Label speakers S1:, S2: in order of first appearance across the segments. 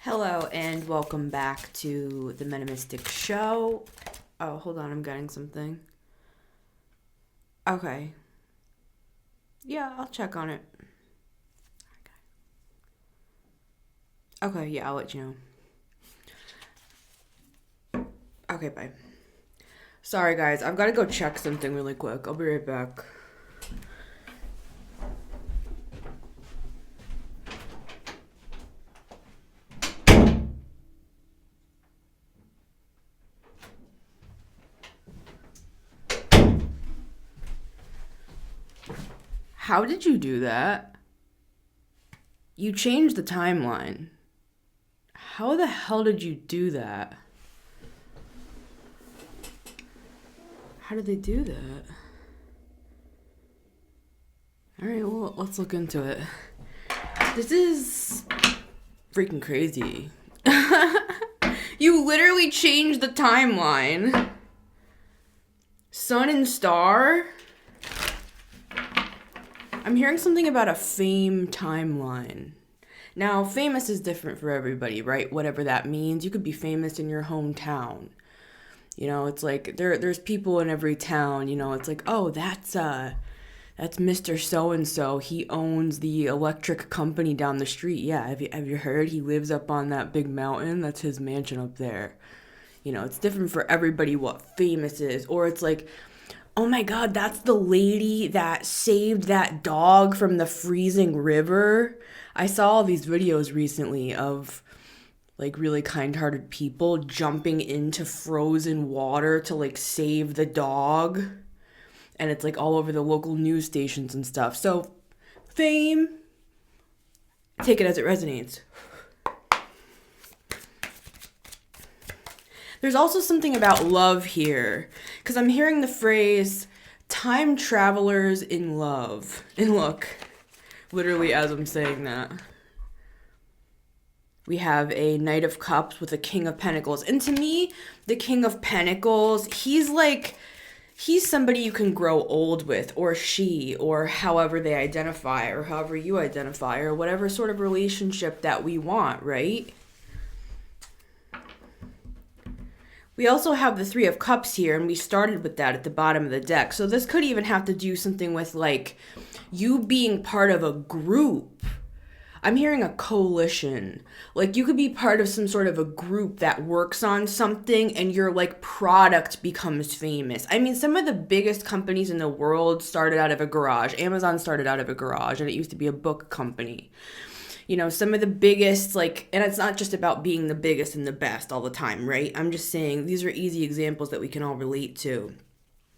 S1: Hello and welcome back to the Metamystic Show. Oh, hold on, I'm getting something. Okay. Yeah, I'll check on it. Okay, yeah, I'll let you know. Okay, bye. Sorry guys, I've got to go check something really quick. I'll be right back. How did you do that? You changed the timeline. How the hell did you do that? How did they do that? Alright, well, let's look into it. This is freaking crazy. You literally changed the timeline. Sun and star? I'm hearing something about a fame timeline. Now, famous is different for everybody, right? Whatever that means. You could be famous in your hometown. You know, it's like there's people in every town, you know, it's like, oh, that's Mr. So-and-so. He owns the electric company down the street. Yeah, have you heard? He lives up on that big mountain. That's his mansion up there. You know, it's different for everybody what famous is. Or it's like, oh my God, that's the lady that saved that dog from the freezing river. I saw all these videos recently of like really kind-hearted people jumping into frozen water to like save the dog. And it's like all over the local news stations and stuff. So, fame, take it as it resonates. There's also something about love here, because I'm hearing the phrase time travelers in love. And look, literally as I'm saying that, we have a Knight of Cups with a King of Pentacles. And to me, the King of Pentacles, he's somebody you can grow old with, or she, or however they identify, or however you identify, or whatever sort of relationship that we want, right? We also have the Three of Cups here, and we started with that at the bottom of the deck. So this could even have to do something with, like, you being part of a group. I'm hearing a coalition. Like, you could be part of some sort of a group that works on something, and your, like, product becomes famous. I mean, some of the biggest companies in the world started out of a garage. Amazon started out of a garage, and it used to be a book company. You know, some of the biggest, like, and it's not just about being the biggest and the best all the time, right? I'm just saying these are easy examples that we can all relate to.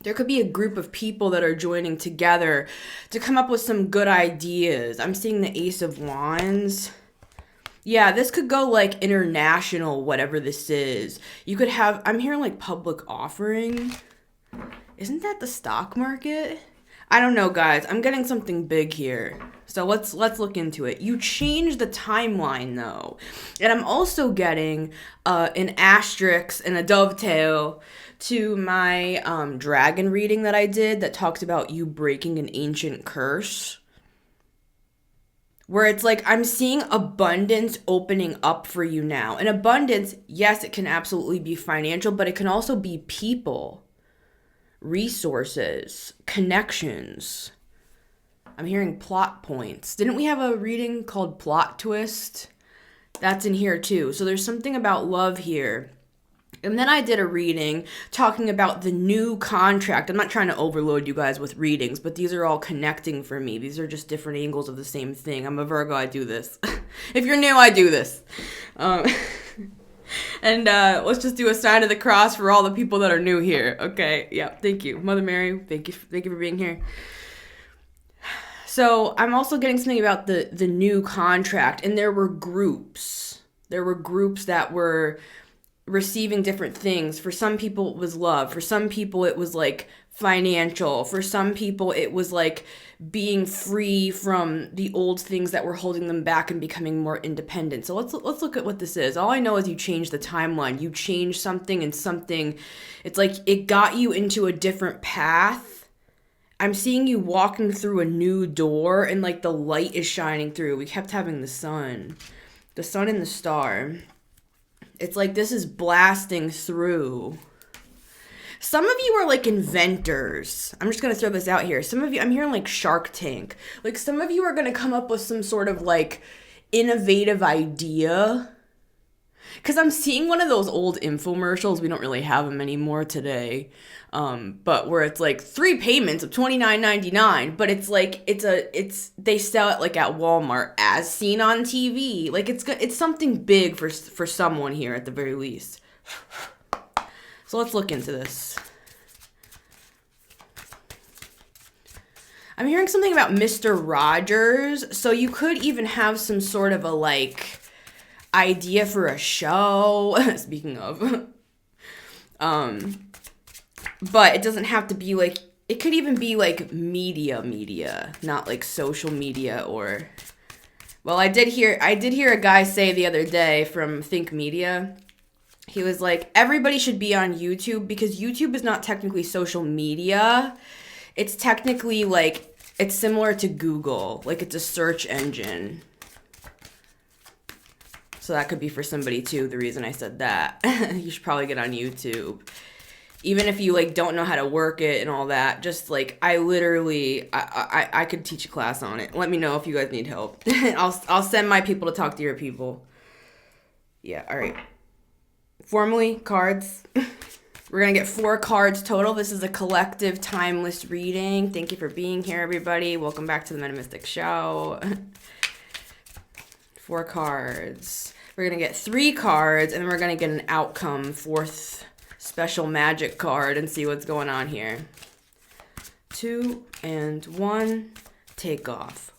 S1: There could be a group of people that are joining together to come up with some good ideas. I'm seeing the Ace of Wands. Yeah, this could go, like, international, whatever this is. You could have, I'm hearing, like, public offering. Isn't that the stock market? I don't know, guys. I'm getting something big here. So let's look into it. You changed the timeline, though. And I'm also getting an asterisk and a dovetail to my dragon reading that I did that talks about you breaking an ancient curse. Where it's like, I'm seeing abundance opening up for you now. And abundance, yes, it can absolutely be financial, but it can also be people, resources, connections. I'm hearing plot points. Didn't we have a reading called Plot Twist? That's in here too. So there's something about love here. And then I did a reading talking about the new contract. I'm not trying to overload you guys with readings, but these are all connecting for me. These are just different angles of the same thing. I'm a Virgo, I do this. If you're new, I do this. And let's just do a sign of the cross for all the people that are new here. Okay, yeah, thank you. Mother Mary, thank you for being here. So I'm also getting something about the new contract, and there were groups. There were groups that were receiving different things. For some people, it was love. For some people, it was like financial. For some people, it was like being free from the old things that were holding them back and becoming more independent. So let's look at what this is. All I know is you changed the timeline. You changed something, and something, it's like it got you into a different path. I'm seeing you walking through a new door, and like the light is shining through. We kept having the sun. The sun and the star. It's like this is blasting through. Some of you are like inventors. I'm just going to throw this out here. Some of you, I'm hearing like Shark Tank. Like some of you are going to come up with some sort of like innovative idea. Because I'm seeing one of those old infomercials. We don't really have them anymore today. But where it's like 3 payments of $29.99. But it's like, they sell it like at Walmart as seen on TV. Like it's something big for someone here at the very least. So let's look into this. I'm hearing something about Mr. Rogers. So you could even have some sort of a like idea for a show. Speaking of. But it doesn't have to be like, it could even be like media, not like social media or, well, I did hear a guy say the other day from Think Media. He was like, everybody should be on YouTube because YouTube is not technically social media. It's technically like, it's similar to Google. Like it's a search engine. So that could be for somebody too, the reason I said that. You should probably get on YouTube. Even if you like don't know how to work it and all that, just like I could teach a class on it. Let me know if you guys need help. I'll send my people to talk to your people. Yeah, all right. Formally, cards. We're going to get 4 cards total. This is a collective timeless reading. Thank you for being here, everybody. Welcome back to the Metamystic Show. 4 cards. We're going to get 3 cards, and then we're going to get an outcome, 4th special magic card, and see what's going on here. 2 and 1. Take off.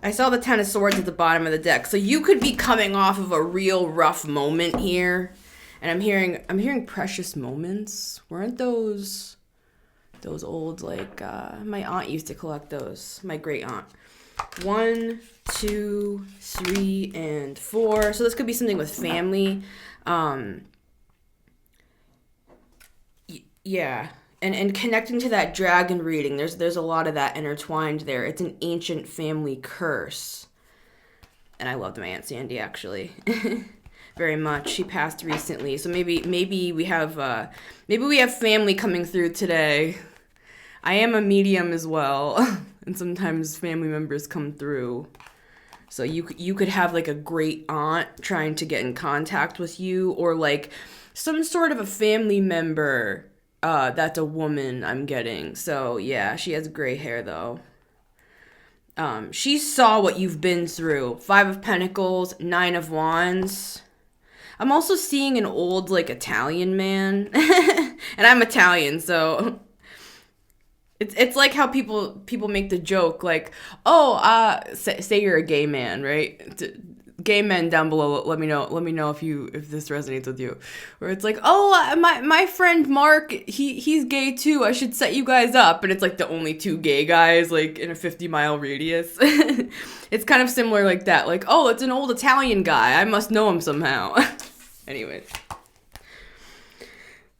S1: I saw the 10 of Swords at the bottom of the deck. So you could be coming off of a real rough moment here. And I'm hearing precious moments. Weren't those old, like, my aunt used to collect those. My great aunt. 1, 2, 3, and 4. So this could be something with family. Yeah. And connecting to that dragon reading, there's a lot of that intertwined there. It's an ancient family curse. And I loved my Aunt Sandy, actually. Very much. She passed recently. So maybe we have family coming through today. I am a medium as well. And sometimes family members come through. So you could have like a great aunt trying to get in contact with you, or like some sort of a family member. That's a woman I'm getting. So yeah, she has gray hair though. She saw what you've been through. 5 of Pentacles, 9 of Wands. I'm also seeing an old like Italian man. And I'm Italian, so it's like how people make the joke like, oh, say you're a gay man, right? Gay men down below, let me know if this resonates with you. Where it's like, oh, my friend Mark, he's gay too. I should set you guys up. And it's like the only 2 gay guys like in a 50-mile radius. It's kind of similar like that. Like, oh, it's an old Italian guy. I must know him somehow. Anyways.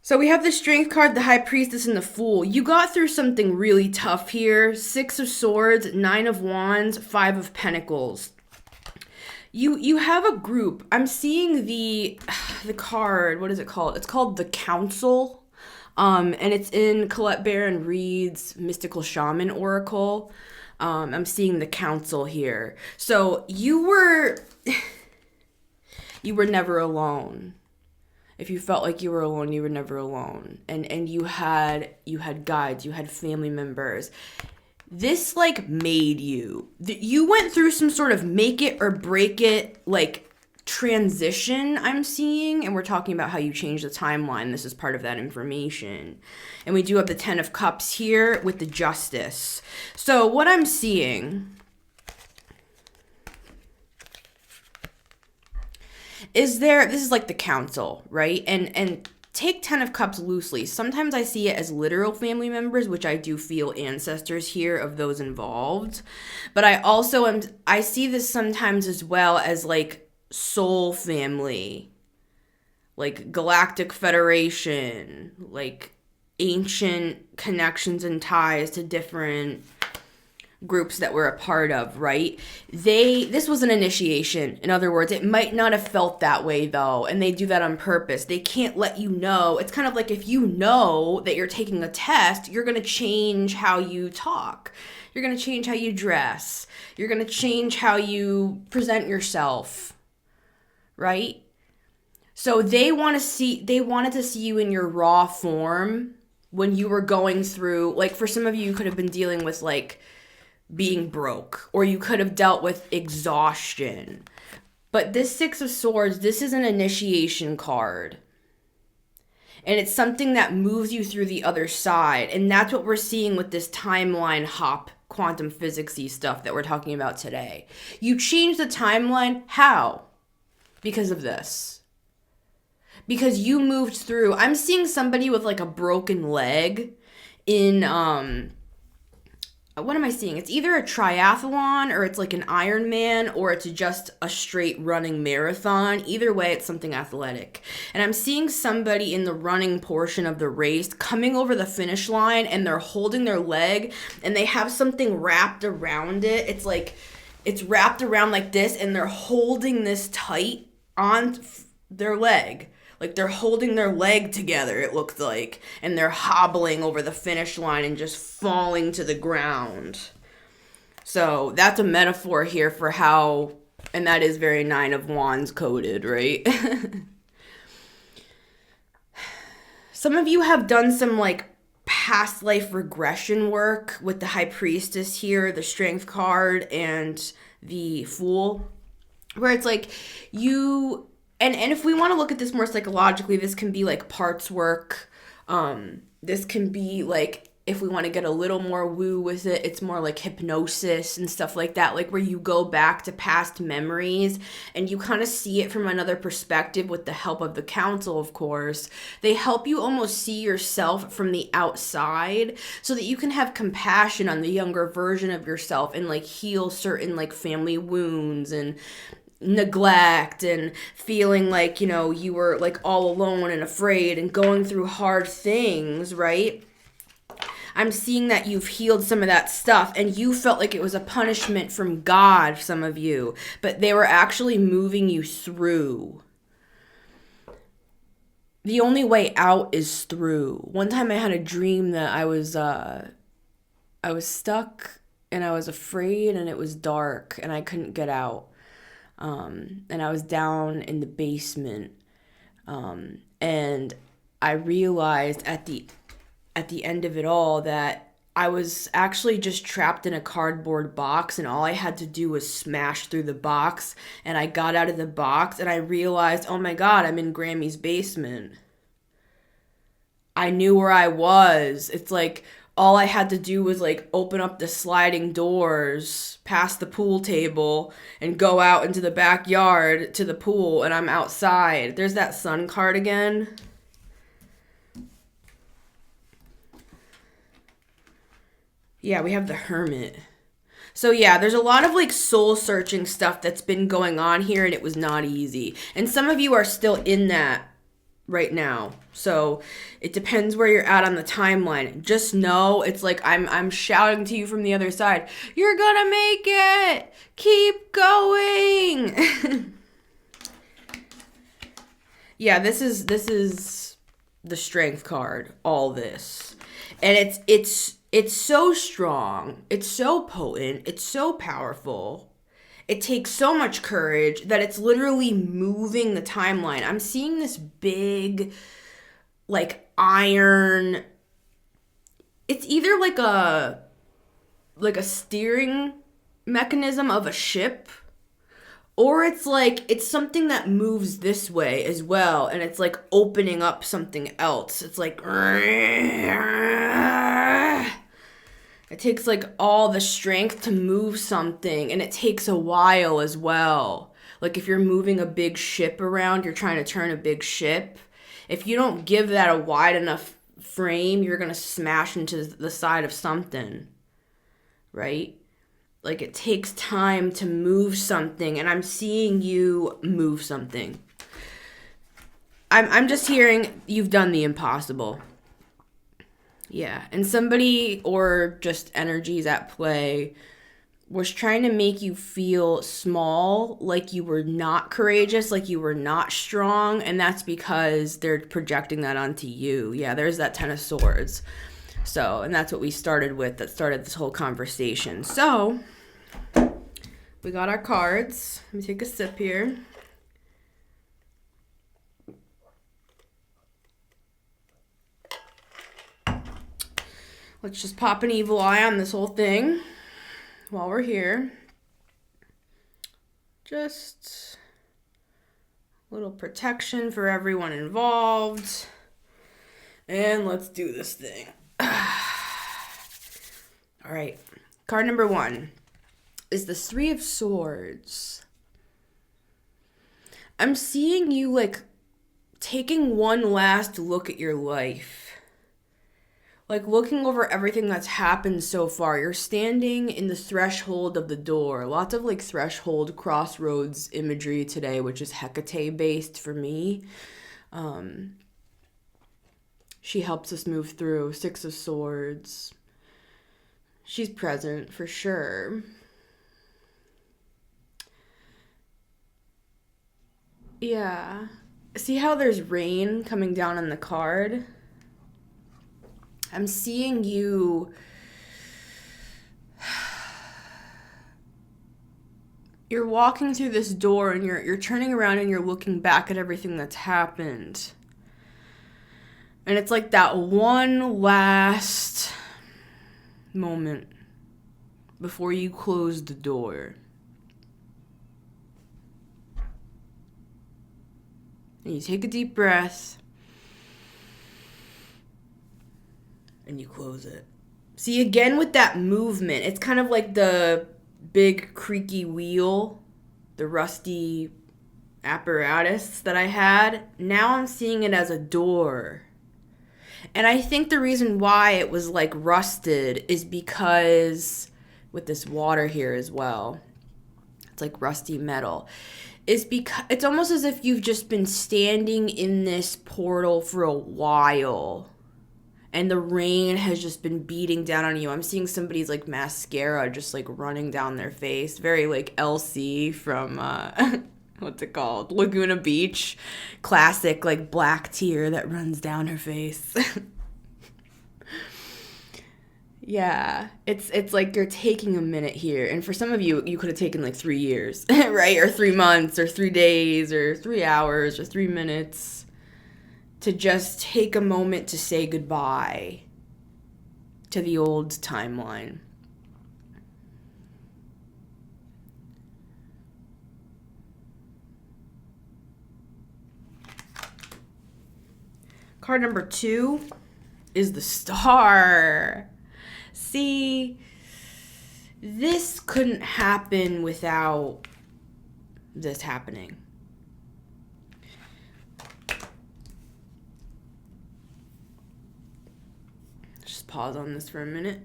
S1: So we have the Strength card, the High Priestess, and the Fool. You got through something really tough here. 6 of Swords, 9 of Wands, 5 of Pentacles. You have a group. I'm seeing the card. What is it called? It's called the Council. And it's in Colette Baron Reed's Mystical Shaman Oracle. I'm seeing the Council here. So you were never alone. If you felt like you were alone, you were never alone. And you had guides, you had family members. This, like, made you. You went through some sort of make it or break it, like, transition, I'm seeing. And we're talking about how you change the timeline. This is part of that information. And we do have the 10 of Cups here with the Justice. So what I'm seeing is this is like the Council, right? And take 10 of Cups loosely. Sometimes I see it as literal family members, which I do feel ancestors here of those involved. But I see this sometimes as well as like soul family, like galactic federation, like ancient connections and ties to different groups that we're a part of, right? This was an initiation. In other words, it might not have felt that way though, and they do that on purpose. They can't let you know. It's kind of like if you know that you're taking a test, you're going to change how you talk. You're going to change how you dress. You're going to change how you present yourself, right? So they wanted to see you in your raw form when you were going through, like for some of you could have been dealing with like being broke, or you could have dealt with exhaustion. But this Six of Swords, this is an initiation card. And it's something that moves you through the other side. And that's what we're seeing with this timeline hop, quantum physics-y stuff that we're talking about today. You change the timeline. How? Because of this. Because you moved through. I'm seeing somebody with like a broken leg in, what am I seeing? It's either a triathlon or it's like an Ironman or it's just a straight running marathon. Either way, it's something athletic. And I'm seeing somebody in the running portion of the race coming over the finish line and they're holding their leg and they have something wrapped around it. It's like, it's wrapped around like this and they're holding this tight on their leg. Like they're holding their leg together, it looks like, and they're hobbling over the finish line and just falling to the ground. So that's a metaphor here for how, and that is very Nine of Wands coded, right? Some of you have done some like past life regression work with the High Priestess here, the Strength card, and the Fool, where it's like you... And if we want to look at this more psychologically, this can be like parts work. This can be like, if we want to get a little more woo with it, it's more like hypnosis and stuff like that. Like where you go back to past memories and you kind of see it from another perspective with the help of the council, of course. They help you almost see yourself from the outside so that you can have compassion on the younger version of yourself and like heal certain like family wounds and neglect and feeling like, you know, you were like all alone and afraid and going through hard things, right? I'm seeing that you've healed some of that stuff and you felt like it was a punishment from God, some of you, but they were actually moving you through. The only way out is through. One time I had a dream that I was stuck and I was afraid and it was dark and I couldn't get out. And I was down in the basement, and I realized at the end of it all that I was actually just trapped in a cardboard box, and all I had to do was smash through the box, and I got out of the box, and I realized, oh my God, I'm in Grammy's basement. I knew where I was. It's like all I had to do was like open up the sliding doors past the pool table and go out into the backyard to the pool and I'm outside. There's that Sun card again. Yeah, we have the Hermit. So yeah, there's a lot of like soul searching stuff that's been going on here and it was not easy. And some of you are still in that right now. So it depends where you're at on the timeline. Just know it's like I'm shouting to you from the other side. You're gonna make it. Keep going. Yeah, this is the Strength card. All this, and it's so strong. It's so potent. It's so powerful. It takes so much courage that it's literally moving the timeline. I'm seeing this big, like, iron... It's either like a steering mechanism of a ship, or it's like, it's something that moves this way as well, and it's like opening up something else. It's like... It takes like all the strength to move something, and it takes a while as well. Like if you're moving a big ship around, you're trying to turn a big ship. If you don't give that a wide enough frame, you're going to smash into the side of something, right? Like it takes time to move something, and I'm seeing you move something. I'm just hearing you've done the impossible. Yeah, and somebody or just energies at play was trying to make you feel small, like you were not courageous, like you were not strong, and that's because they're projecting that onto you. Yeah, there's that Ten of Swords. So, and that's what we started with, that started this whole conversation. So, we got our cards. Let me take a sip here. Let's just pop an evil eye on this whole thing while we're here. Just a little protection for everyone involved. And let's do this thing. All right. Card number 1 is the Three of Swords. I'm seeing you like taking one last look at your life. Like looking over everything that's happened so far. You're standing in the threshold of the door. Lots of like threshold crossroads imagery today, which is Hecate based for me. She helps us move through. Six of Swords. She's present for sure. Yeah. See how there's rain coming down on the card? I'm seeing you. You're walking through this door and you're turning around and you're looking back at everything that's happened. And it's like that one last moment before you close the door. And you take a deep breath. And you close it. See, again with that movement, it's kind of like the big creaky wheel, the rusty apparatus that I had. Now I'm seeing it as a door. And I think the reason why it was like rusted is because, with this water here as well, it's like rusty metal, is because it's almost as if you've just been standing in this portal for a while. And the rain has just been beating down on you. I'm seeing somebody's like mascara just like running down their face. Very like Elsie from, what's it called? Laguna Beach. Classic like black tear that runs down her face. Yeah, it's like you're taking a minute here. And for some of you, you could have taken like 3 years, right? Or 3 months or 3 days or 3 hours or 3 minutes. To just take a moment to say goodbye to the old timeline. Card number 2 is the Star. See, this couldn't happen without this happening. Pause on this for a minute.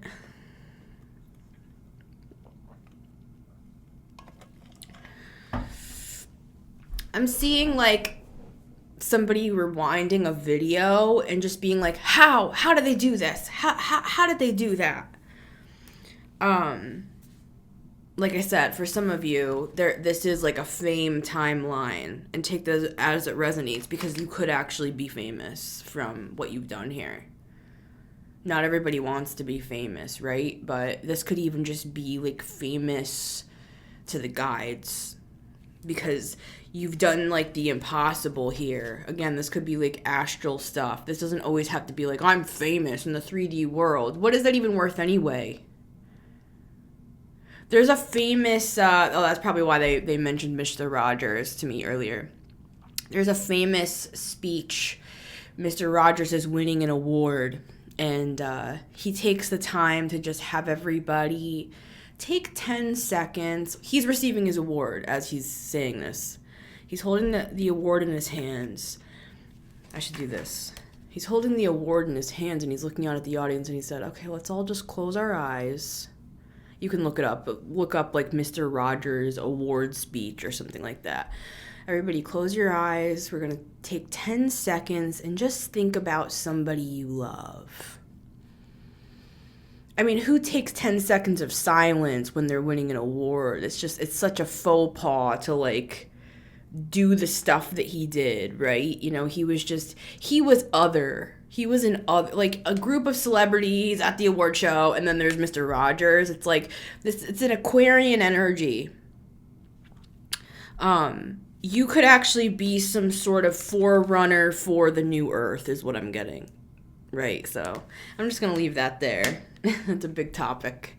S1: I'm seeing like somebody rewinding a video and just being like, how did they do this? How did they do that? Like I said, for some of you, this is like a fame timeline, and take this as it resonates, because you could actually be famous from what you've done here. Not everybody wants to be famous, right? But this could even just be like famous to the guides, because you've done like the impossible here. Again, this could be like astral stuff. This doesn't always have to be like, I'm famous in the 3D world. What is that even worth anyway? There's a famous, that's probably why they mentioned Mr. Rogers to me earlier. There's a famous speech. Mr. Rogers is winning an award. And he takes the time to just have everybody take 10 seconds. He's receiving his award as he's saying this. He's holding the award in his hands. I should do this. He's holding the award in his hands and he's looking out at the audience and he said, okay, let's all just close our eyes. You can look it up. But look up like Mr. Rogers award speech or something like that. Everybody close your eyes. We're going to take 10 seconds and just think about somebody you love. I mean, who takes 10 seconds of silence when they're winning an award? It's such a faux pas to like do the stuff that he did, right? You know, he was other. He was an other, like a group of celebrities at the award show, and then there's Mr. Rogers. It's like this, it's an Aquarian energy. You could actually be some sort of forerunner for the new earth, is what I'm getting. Right, so I'm just going to leave that there. It's a big topic.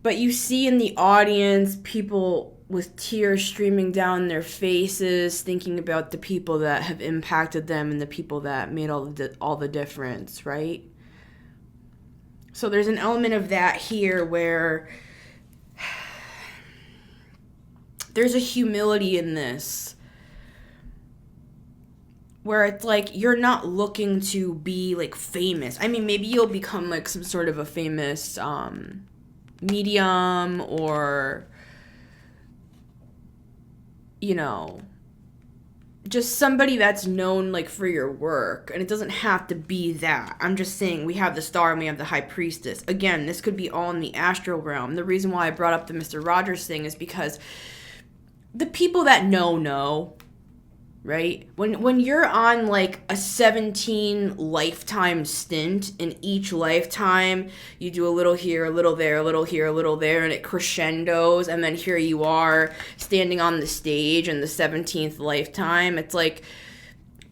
S1: But you see in the audience people with tears streaming down their faces, thinking about the people that have impacted them and the people that made all the difference, right? So there's an element of that here where there's a humility in this, where it's like you're not looking to be like famous. I mean, maybe you'll become like some sort of a famous medium, or you know, just somebody that's known like for your work. And it doesn't have to be that. I'm just saying, we have the star and we have the high priestess. Again, this could be all in the astral realm. The reason why I brought up the Mr. Rogers thing is because the people that know, right? When you're on like a 17 lifetime stint, in each lifetime you do a little here, a little there, a little here, a little there, and it crescendos, and then here you are standing on the stage in the 17th lifetime. It's like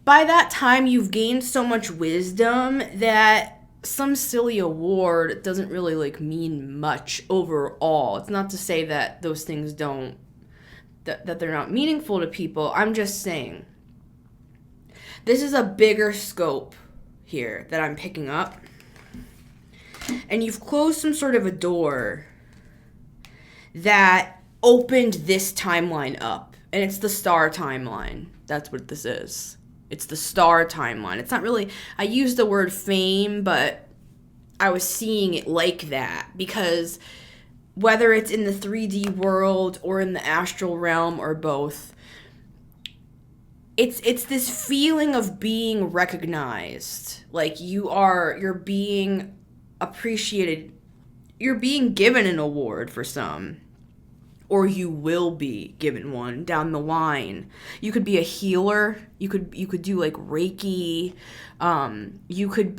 S1: by that time you've gained so much wisdom that some silly award doesn't really like mean much overall. It's not to say that those things don't, that they're not meaningful to people. I'm just saying, this is a bigger scope here that I'm picking up. And you've closed some sort of a door that opened this timeline up. And it's the star timeline. That's what this is. It's the star timeline. It's not really, I used the word fame, but I was seeing it like that because whether it's in the 3D world or in the astral realm or both, it's this feeling of being recognized. Like you're being appreciated. You're being given an award for some, or you will be given one down the line. You could be a healer. You could do like Reiki. You could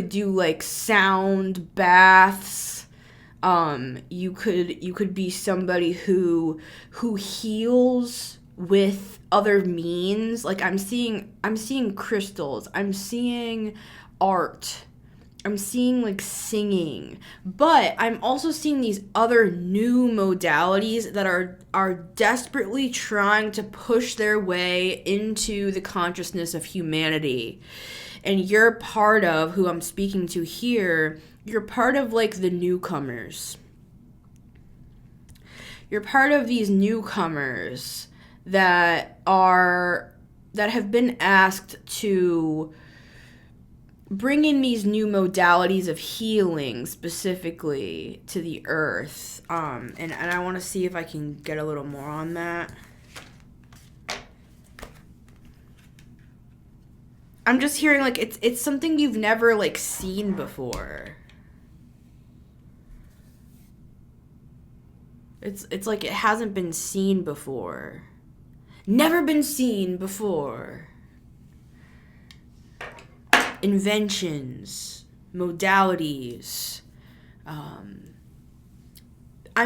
S1: do like sound baths. You could be somebody who heals with other means. Like I'm seeing crystals. I'm seeing art. I'm seeing like singing. But I'm also seeing these other new modalities that are desperately trying to push their way into the consciousness of humanity. And you're part of who I'm speaking to here. You're part of like the newcomers. You're part of these newcomers that have been asked to bring in these new modalities of healing specifically to the earth. And I want to see if I can get a little more on that. I'm just hearing like it's something you've never like seen before. It's like it hasn't been seen before. Never been seen before. Inventions, modalities. I'm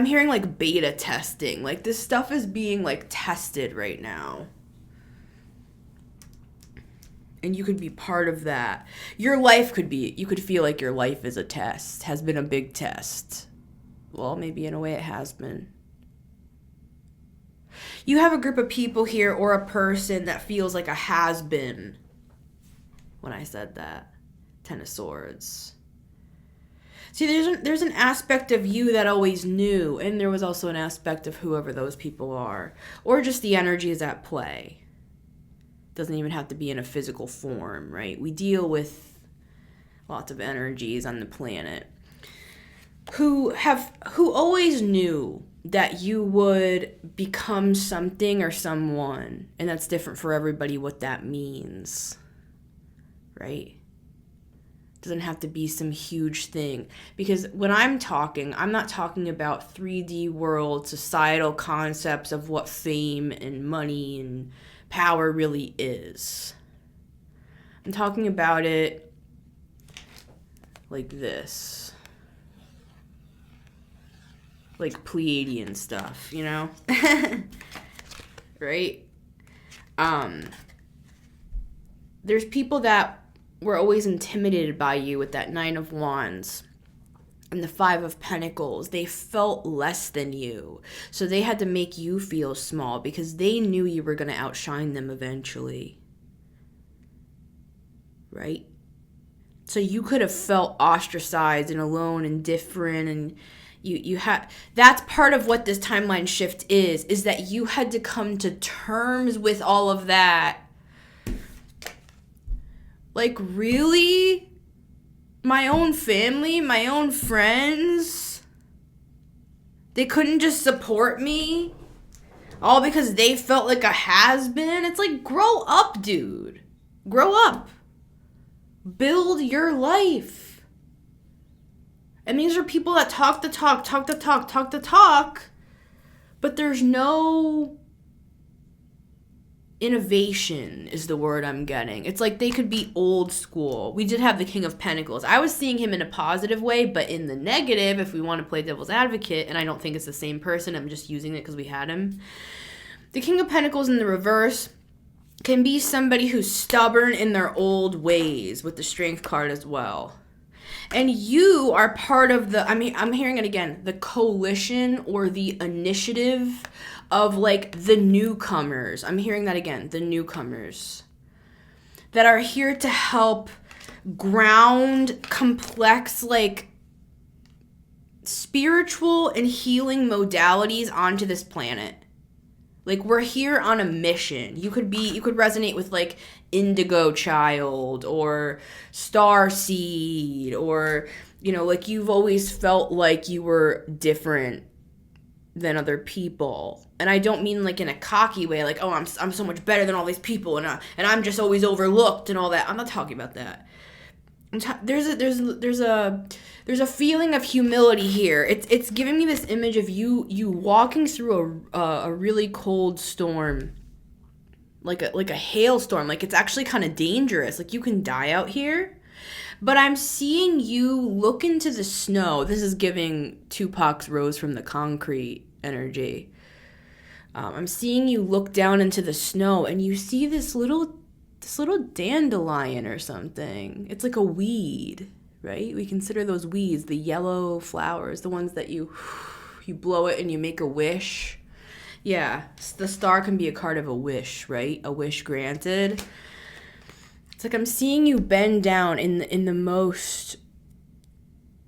S1: hearing like beta testing. Like this stuff is being like tested right now. And you could be part of that. You could feel like your life is a test, has been a big test. Well, maybe in a way it has been. You have a group of people here or a person that feels like a has-been. When I said that. 10 of Swords. See, there's an aspect of you that always knew, and there was also an aspect of whoever those people are. Or just the energy is at play. Doesn't even have to be in a physical form, right? We deal with lots of energies on the planet who always knew that you would become something or someone, and that's different for everybody what that means, right? Doesn't have to be some huge thing. Because when I'm not talking about 3D world, societal concepts of what fame and money and power really is. I'm talking about it like this. Like Pleiadian stuff, you know? Right? There's people that were always intimidated by you with that 9 of Wands and the 5 of Pentacles. They felt less than you. So they had to make you feel small because they knew you were going to outshine them eventually. Right? So you could have felt ostracized and alone and different, and you had, that's part of what this timeline shift is that you had to come to terms with all of that. Like, really? My own family, my own friends, they couldn't just support me? All because they felt like a has-been? It's like, grow up, dude. Grow up. Build your life. And these are people that talk the talk, but there's no innovation is the word I'm getting. It's like they could be old school. We did have the King of Pentacles. I was seeing him in a positive way, but in the negative, if we want to play devil's advocate, and I don't think it's the same person, I'm just using it because we had him. The King of Pentacles in the reverse can be somebody who's stubborn in their old ways, with the Strength card as well. And you are part of the, I'm hearing it again, the coalition or the initiative of like the newcomers. I'm hearing that again, the newcomers that are here to help ground complex, like spiritual and healing modalities onto this planet. Like, we're here on a mission. You could resonate with like Indigo Child or Star Seed, or, you know, like you've always felt like you were different than other people. And I don't mean like in a cocky way, like, oh, I'm so much better than all these people, and I'm just always overlooked and all that. I'm not talking about that. There's a feeling of humility here. It's giving me this image of you walking through a really cold storm, like a hailstorm. Like, it's actually kind of dangerous. Like, you can die out here. But I'm seeing you look into the snow. This is giving Tupac's Rose from the Concrete energy. I'm seeing you look down into the snow, and you see this little dandelion or something. It's like a weed, right? We consider those weeds, the yellow flowers, the ones that you blow it and you make a wish. Yeah, the star can be a card of a wish, right? A wish granted. It's like I'm seeing you bend down in the most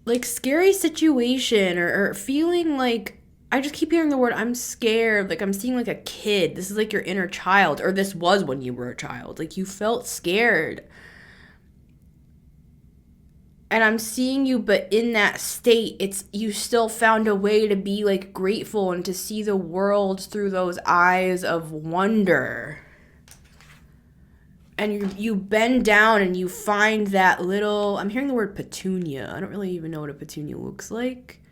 S1: like scary situation, or feeling like, I just keep hearing the word, I'm scared. Like, I'm seeing like a kid. This is like your inner child, or this was when you were a child. Like, you felt scared. And I'm seeing you, but in that state, you still found a way to be like grateful and to see the world through those eyes of wonder. And you bend down and you find that little, I'm hearing the word petunia. I don't really even know what a petunia looks like.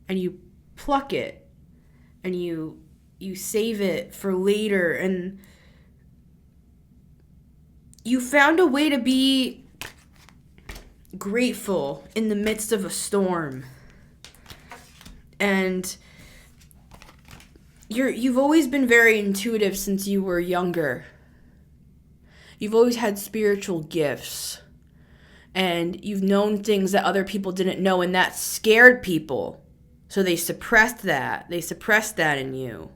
S1: And you pluck it and you save it for later, and you found a way to be grateful in the midst of a storm. And you've always been very intuitive since you were younger. You've always had spiritual gifts, and you've known things that other people didn't know, and that scared people. So they suppressed that. They suppressed that in you.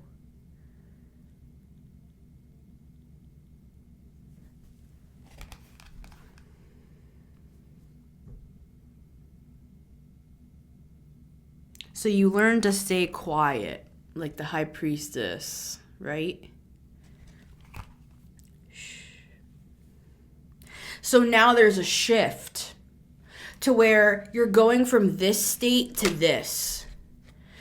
S1: So you learn to stay quiet, like the high priestess, right? So now there's a shift to where you're going from this state to this.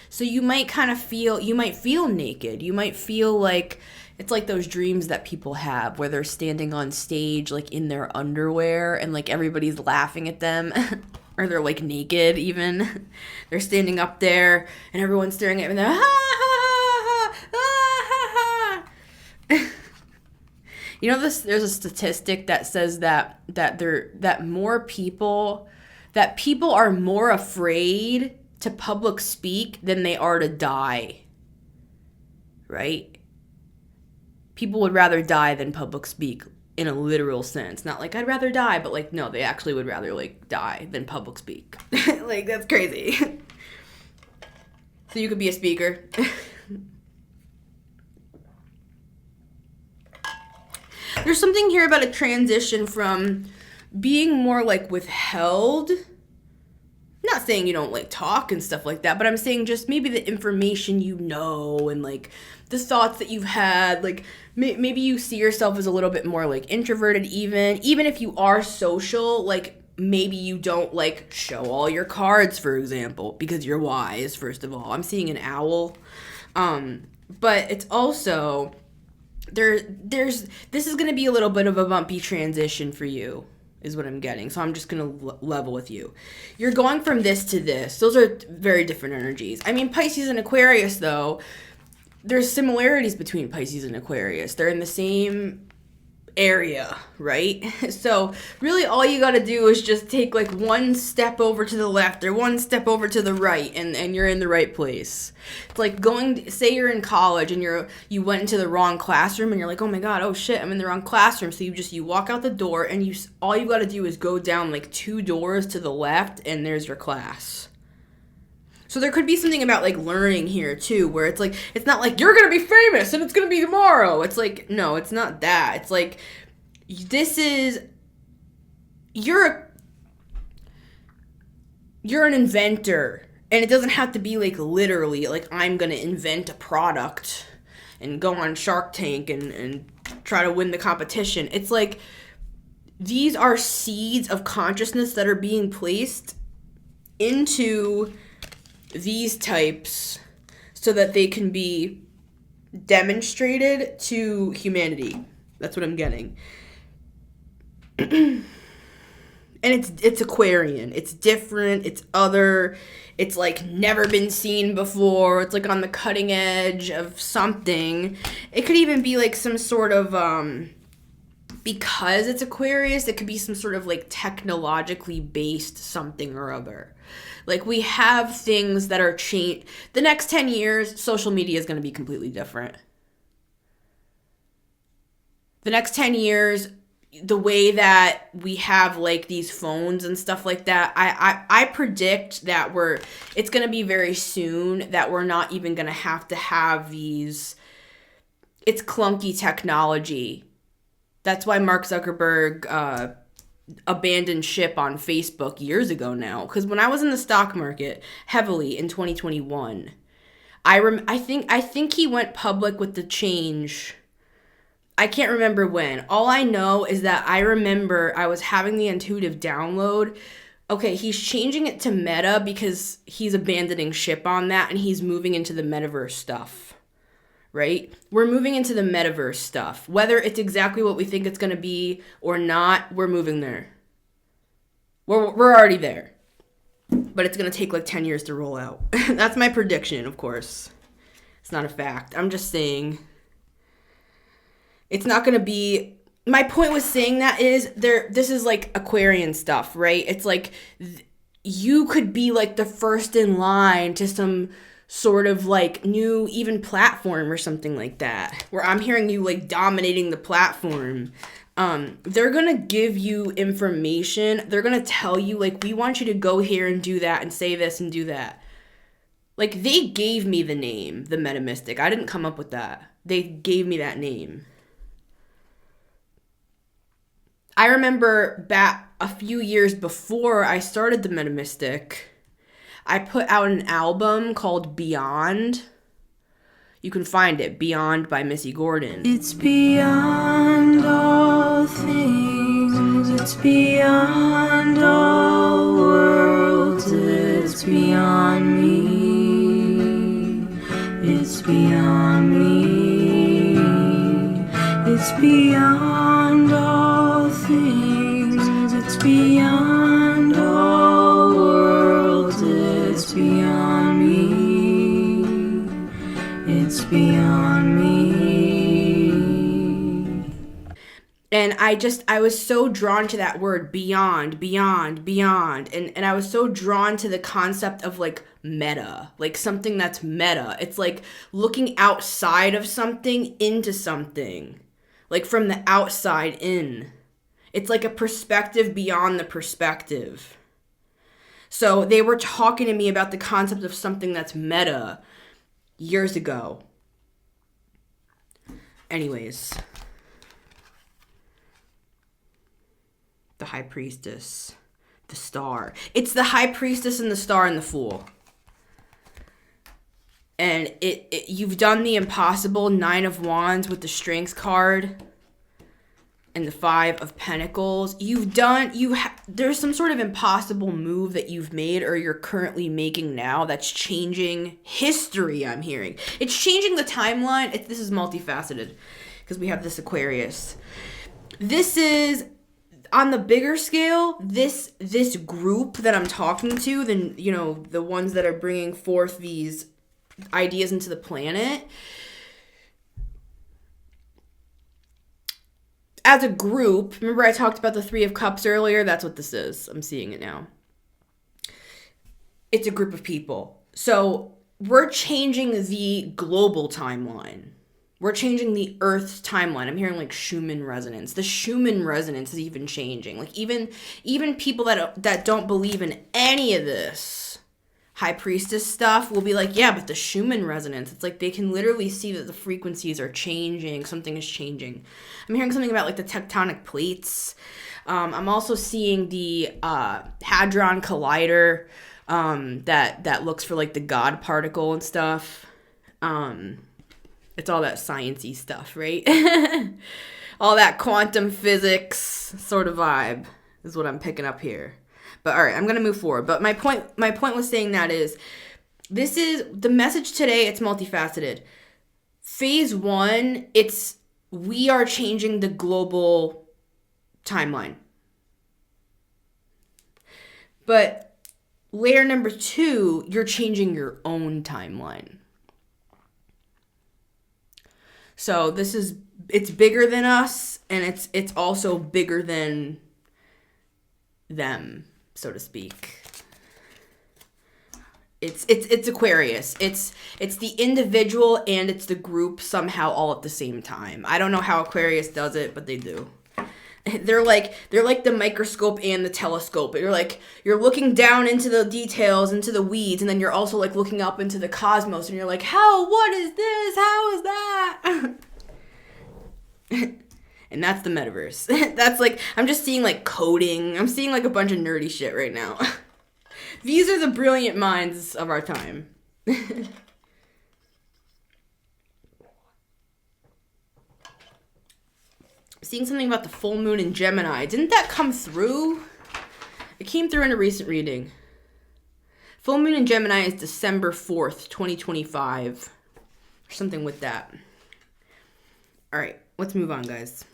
S1: So you might feel naked. You might feel like It's like those dreams that people have where they're standing on stage like in their underwear and like everybody's laughing at them. Or they're like naked even. They're standing up there and everyone's staring at them and they're ha ha ha ha ha. You know this, there's a statistic that says that people are more afraid to public speak than they are to die. Right? People would rather die than public speak in a literal sense. Not like I'd rather die, but like no, they actually would rather like die than public speak. Like that's crazy. So you could be a speaker. There's something here about a transition from being more like withheld. Not saying you don't like talk and stuff like that, but I'm saying just maybe the information you know and like the thoughts that you've had, like maybe you see yourself as a little bit more like introverted even if you are social, like maybe you don't like show all your cards, for example, because you're wise, first of all. I'm seeing an owl. But it's also this is going to be a little bit of a bumpy transition for you, is what I'm getting. So I'm just going to level with you. You're going from this to this. Those are very different energies. I mean, Pisces and Aquarius, though, there's similarities between Pisces and Aquarius. They're in the same area, right? So really all you got to do is just take like one step over to the left or one step over to the right and you're in the right place. It's like say you're in college and you went into the wrong classroom and you're like, oh my god, oh shit, I'm in the wrong classroom. So you walk out the door and all you got to do is go down like 2 doors to the left and there's your class. So there could be something about like learning here too, where it's like, it's not like you're going to be famous and it's going to be tomorrow. It's like, no, it's not that. It's like, you're an inventor, and it doesn't have to be like literally like I'm going to invent a product and go on Shark Tank and try to win the competition. It's like, these are seeds of consciousness that are being placed into these types so that they can be demonstrated to humanity. That's what I'm getting. And it's Aquarian. It's different. It's other. It's like never been seen before. It's like on the cutting edge of something. It could even be like some sort of because it's Aquarius, it could be some sort of like technologically based something or other. Like we have things that are changed. The next 10 years, social media is going to be completely different. The next 10 years, the way that we have like these phones and stuff like that, I predict that it's going to be very soon that we're not even going to have these, it's clunky technology. That's why Mark Zuckerberg abandoned ship on Facebook years ago now. Because when I was in the stock market heavily in 2021, I think he went public with the change. I can't remember when. All I know is that I remember I was having the intuitive download. Okay, he's changing it to Meta because he's abandoning ship on that and he's moving into the metaverse stuff. Right? We're moving into the metaverse stuff. Whether it's exactly what we think it's going to be or not, we're moving there. We're already there. But it's going to take like 10 years to roll out. That's my prediction, of course. It's not a fact. I'm just saying it's not going to be... My point with saying that is this is like Aquarian stuff, right? It's like you could be like the first in line to some sort of like new even platform or something like that, where I'm hearing you like dominating the platform. They're gonna give you information. They're gonna tell you like, we want you to go here and do that and say this and do that. Like they gave me the name, the Metamystic. I didn't come up with that. They gave me that name. I remember back a few years before I started the Metamystic, I put out an album called Beyond. You can find it, Beyond by Missy Gordon. It's beyond all things, it's beyond all worlds, it's beyond me, it's beyond me. It's beyond all things. It's beyond all worlds. It's beyond me. It's beyond me. And I was so drawn to that word, beyond, beyond, beyond. And I was so drawn to the concept of like meta, like something that's meta. It's like looking outside of something into something, like from the outside in. It's like a perspective beyond the perspective. So they were talking to me about the concept of something that's meta years ago. Anyways. The high priestess, the star. It's the high priestess and the star and the fool. And you've done the impossible, 9 of Wands with the Strength card and the 5 of Pentacles. There's some sort of impossible move that you've made or you're currently making now that's changing history, I'm hearing. It's changing the timeline. This is multifaceted because we have this Aquarius. This is... On the bigger scale, this group that I'm talking to, the ones that are bringing forth these ideas into the planet, as a group, remember I talked about the 3 of Cups earlier? That's what this is. I'm seeing it now. It's a group of people. So we're changing the global timeline. We're changing the Earth's timeline. I'm hearing like Schumann resonance. The Schumann resonance is even changing. Like even people that don't believe in any of this high priestess stuff will be like, yeah, but the Schumann resonance. It's like they can literally see that the frequencies are changing. Something is changing. I'm hearing something about like the tectonic plates. I'm also seeing the Hadron Collider that looks for like the God particle and stuff. It's all that sciencey stuff, right? All that quantum physics sort of vibe is what I'm picking up here. But all right, I'm going to move forward. But my point was saying that is, this is the message today. It's multifaceted. Phase 1, we are changing the global timeline. But layer number 2, you're changing your own timeline. So it's bigger than us, and it's also bigger than them, so to speak. It's Aquarius. It's the individual and it's the group somehow all at the same time. I don't know how Aquarius does it, but they do. They're like the microscope and the telescope. You're looking down into the details, into the weeds, and then you're also like looking up into the cosmos, and you're like, what is this? How is that? And that's the metaverse. That's like, I'm just seeing like coding. I'm seeing like a bunch of nerdy shit right now. These are the brilliant minds of our time. Seeing something about the full moon in Gemini. Didn't that come through? It came through in a recent reading. Full moon in Gemini is December 4th, 2025. Or something with that. All right, let's move on, guys.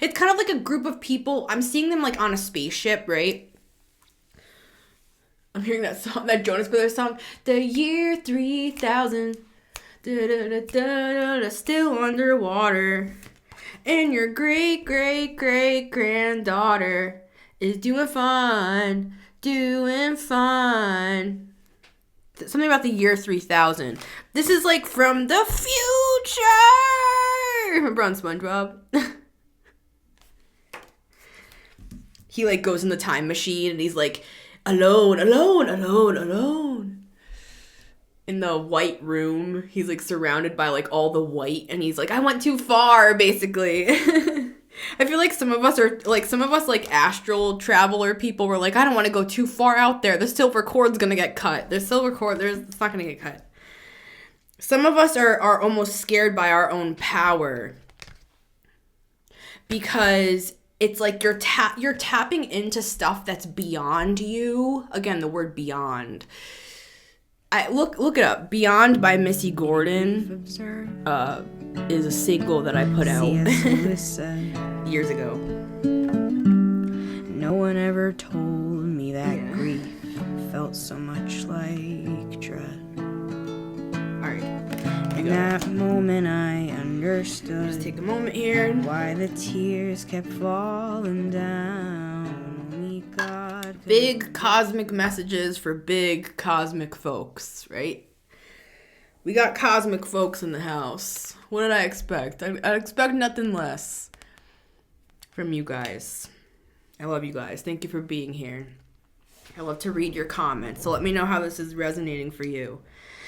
S1: It's kind of like a group of people. I'm seeing them like on a spaceship, right? I'm hearing that song, that Jonas Brothers song. The year 3000, still underwater, and your great great great granddaughter is doing fine. Something about the year 3000. This is like from the future. Remember on SpongeBob? He like goes in the time machine and he's like, alone. In the white room, he's like surrounded by like all the white, and he's like, I went too far, basically. I feel like some of us like astral traveler people were like, I don't want to go too far out there. The silver cord's gonna get cut. It's not gonna get cut. Some of us are almost scared by our own power, because it's like you're tapping into stuff that's beyond you. Again, the word beyond. I look it up. Beyond by Missy Gordon is a single that I put out years ago.
S2: No one ever told me that grief felt so much like dread.
S1: Alright.
S2: In that moment I understood.
S1: Just take a moment here.
S2: Why the tears kept falling down. Only God could.
S1: Big cosmic messages for big cosmic folks, right? We got cosmic folks in the house. What did I expect? I'd expect nothing less from you guys. I love you guys. Thank you for being here. I love to read your comments. So let me know how this is resonating for you.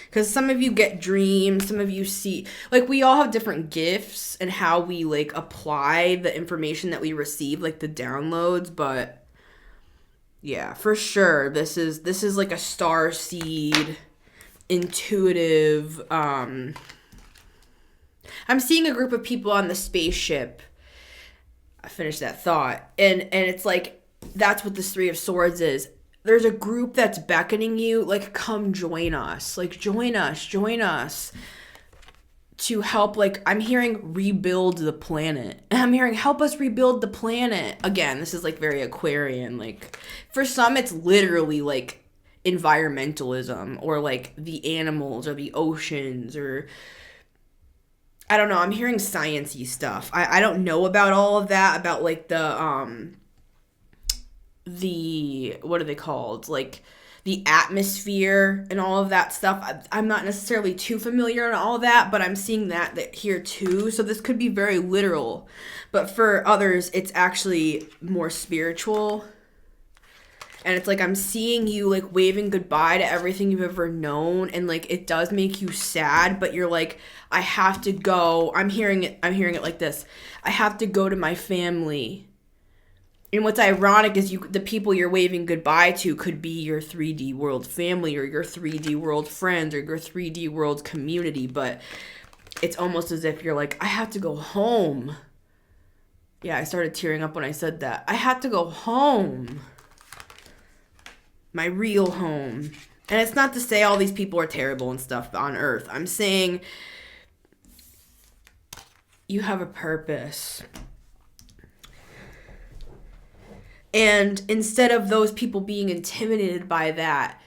S1: Because some of you get dreams, some of you see, like, we all have different gifts and how we, like, apply the information that we receive, like the downloads. But yeah, for sure, this is like a star seed, intuitive. I'm seeing a group of people on the spaceship. I finished that thought. And it's like, that's what this Three of Swords is. There's a group that's beckoning you, like, come join us. Like, join us. To help, like, I'm hearing rebuild the planet. And I'm hearing help us rebuild the planet. Again, this is, like, very Aquarian. Like, for some, it's literally, like, environmentalism. Or, like, the animals or the oceans or... I don't know, I'm hearing science-y stuff. I don't know about all of that, about, like, the, what are they called? Like, the atmosphere and all of that stuff. I'm not necessarily too familiar on all of that, but I'm seeing that here too. So this could be very literal. But for others, it's actually more spiritual. And it's like I'm seeing you, like, waving goodbye to everything you've ever known. And, like, it does make you sad, but you're like, I have to go. I'm hearing it like this. I have to go to my family. And what's ironic is the people you're waving goodbye to could be your 3D world family or your 3D world friends or your 3D world community. But it's almost as if you're like, I have to go home. Yeah, I started tearing up when I said that. I have to go home. My real home. And it's not to say all these people are terrible and stuff on Earth. I'm saying you have a purpose. And instead of those people being intimidated by that,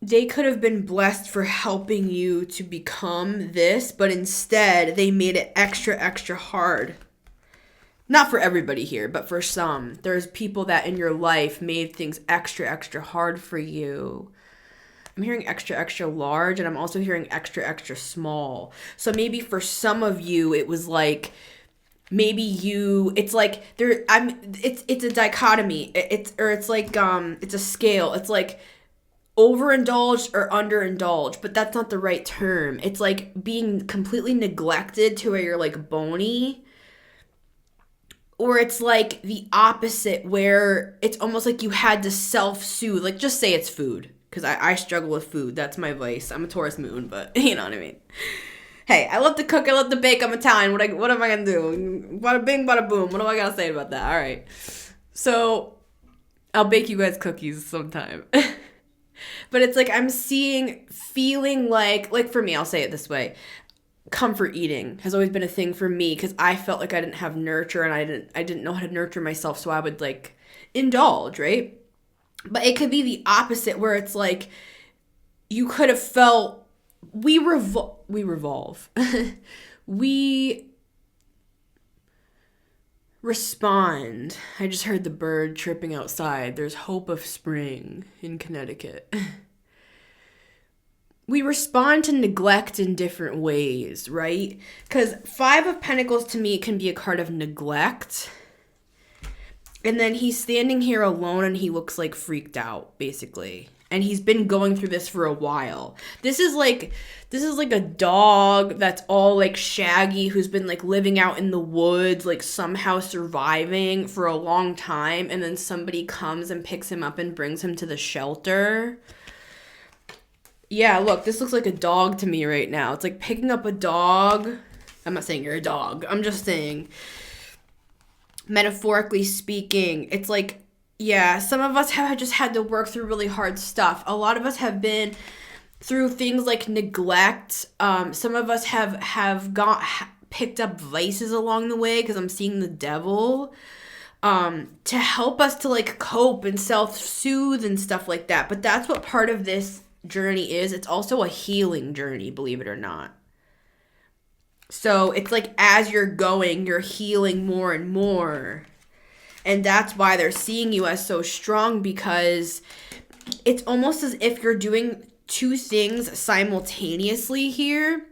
S1: they could have been blessed for helping you to become this, but instead they made it extra, extra hard. Not for everybody here, but for some. There's people that in your life made things extra, extra hard for you. I'm hearing extra, extra large, and I'm also hearing extra, extra small. So maybe for some of you, it was like, it's like, it's a dichotomy. It's like, it's a scale. It's like overindulged or underindulged, but that's not the right term. It's like being completely neglected to where you're like bony. Or it's like the opposite where it's almost like you had to self-soothe. Like, just say it's food. Because I struggle with food. That's my vice. I'm a Taurus moon, but you know what I mean. Hey, I love to cook. I love to bake. I'm Italian. What am I going to do? Bada bing, bada boom. What do I got to say about that? All right. So, I'll bake you guys cookies sometime. But it's like I'm feeling like for me, I'll say it this way. Comfort eating has always been a thing for me because I felt like I didn't have nurture and I didn't know how to nurture myself, so I would like indulge, right? But it could be the opposite where it's like you could have felt we revolve. We respond. I just heard the bird chirping outside. There's hope of spring in Connecticut. We respond to neglect in different ways, right? Because 5 of Pentacles to me can be a card of neglect. And then he's standing here alone and he looks like freaked out, basically. And he's been going through this for a while. This is like a dog that's all like shaggy who's been like living out in the woods, like somehow surviving for a long time. And then somebody comes and picks him up and brings him to the shelter. Yeah, look, this looks like a dog to me right now. It's like picking up a dog. I'm not saying you're a dog. I'm just saying, metaphorically speaking, it's like Yeah, some of us have just had to work through really hard stuff. A lot of us have been through things like neglect. Some of us have picked up vices along the way because I'm seeing the devil. To help us to like cope and self-soothe and stuff like that. But that's what part of this journey is. It's also a healing journey, believe it or not. So it's like as you're going, you're healing more and more. And that's why they're seeing you as so strong, because it's almost as if you're doing two things simultaneously here.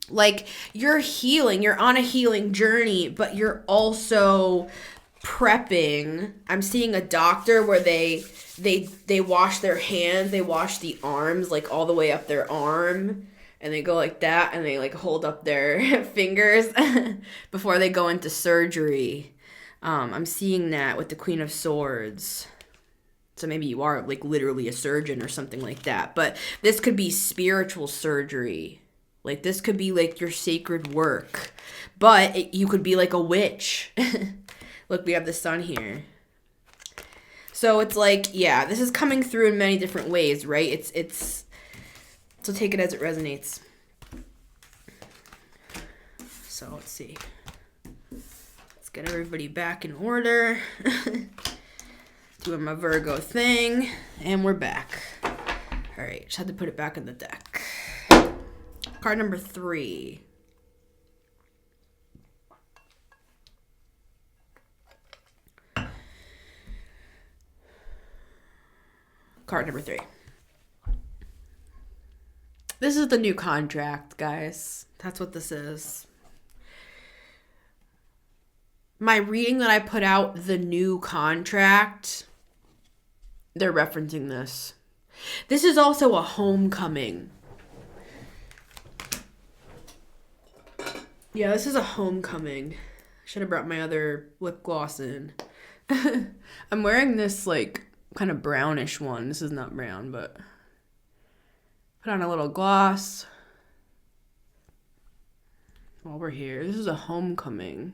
S1: Like you're healing, you're on a healing journey, but you're also prepping. I'm seeing a doctor where they wash their hands, they wash the arms like all the way up their arm, and they go like that, and they like hold up their fingers before they go into surgery. I'm seeing that with the Queen of Swords. So maybe you are like literally a surgeon or something like that. But this could be spiritual surgery. Like this could be like your sacred work. But you could be like a witch. Look, we have the sun here. So it's like, yeah, this is coming through in many different ways, right? It's so take it as it resonates. So let's see. Let's get everybody back in order. Doing my Virgo thing, and we're back. All right, just had to put it back in the deck. Card number 3. Card number 3. This is the new contract, guys. That's what this is. My reading that I put out, the new contract, they're referencing this. This is also a homecoming. Yeah, this is a homecoming. Should have brought my other lip gloss in. I'm wearing this like kind of brownish one. This is not brown, but put on a little gloss while we're here. This is a homecoming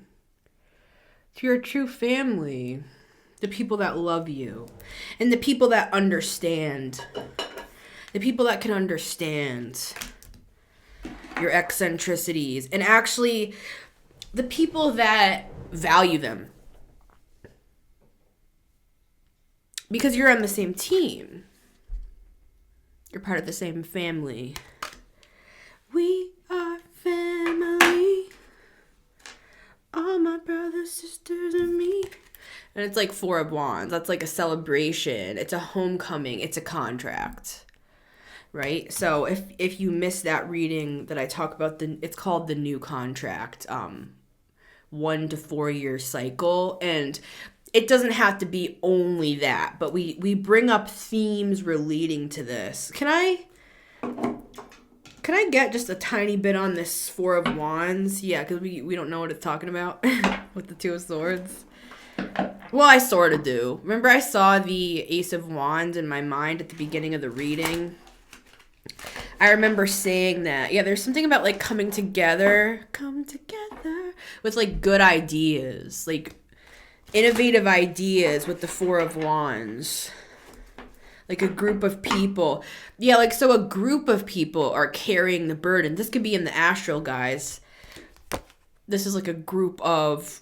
S1: to your true family, the people that love you, and the people that understand, the people that can understand your eccentricities, and actually the people that value them, because you're on the same team. You're part of the same family. We are family. All my brothers, sisters, and me. And it's like 4 of Wands. That's like a celebration. It's a homecoming. It's a contract. Right? So if you missed that reading that I talk about, it's called the new contract. 1 to 4 year cycle. And it doesn't have to be only that, but we bring up themes relating to this. Can I get just a tiny bit on this 4 of Wands? Yeah, because we don't know what it's talking about with the 2 of Swords. Well, I sort of do. Remember I saw the Ace of Wands in my mind at the beginning of the reading? I remember saying that. Yeah, there's something about like coming together with like good ideas, like innovative ideas with the 4 of Wands. Like a group of people. Yeah, like so a group of people are carrying the burden. This could be in the astral, guys. This is like a group of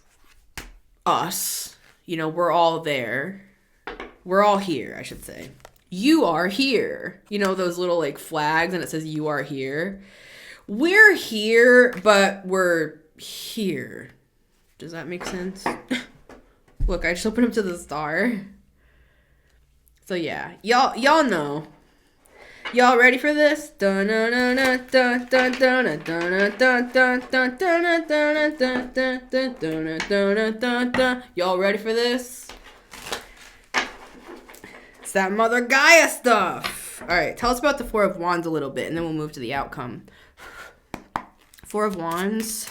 S1: us. You know, we're all there. We're all here, I should say. You are here. You know those little like flags and it says you are here? We're here, but we're here. Does that make sense? Look, I just opened up to the star. So yeah, y'all know. Y'all ready for this? Y'all ready for this? It's that Mother Gaia stuff. All right, tell us about the 4 of Wands a little bit, and then we'll move to the outcome. 4 of Wands.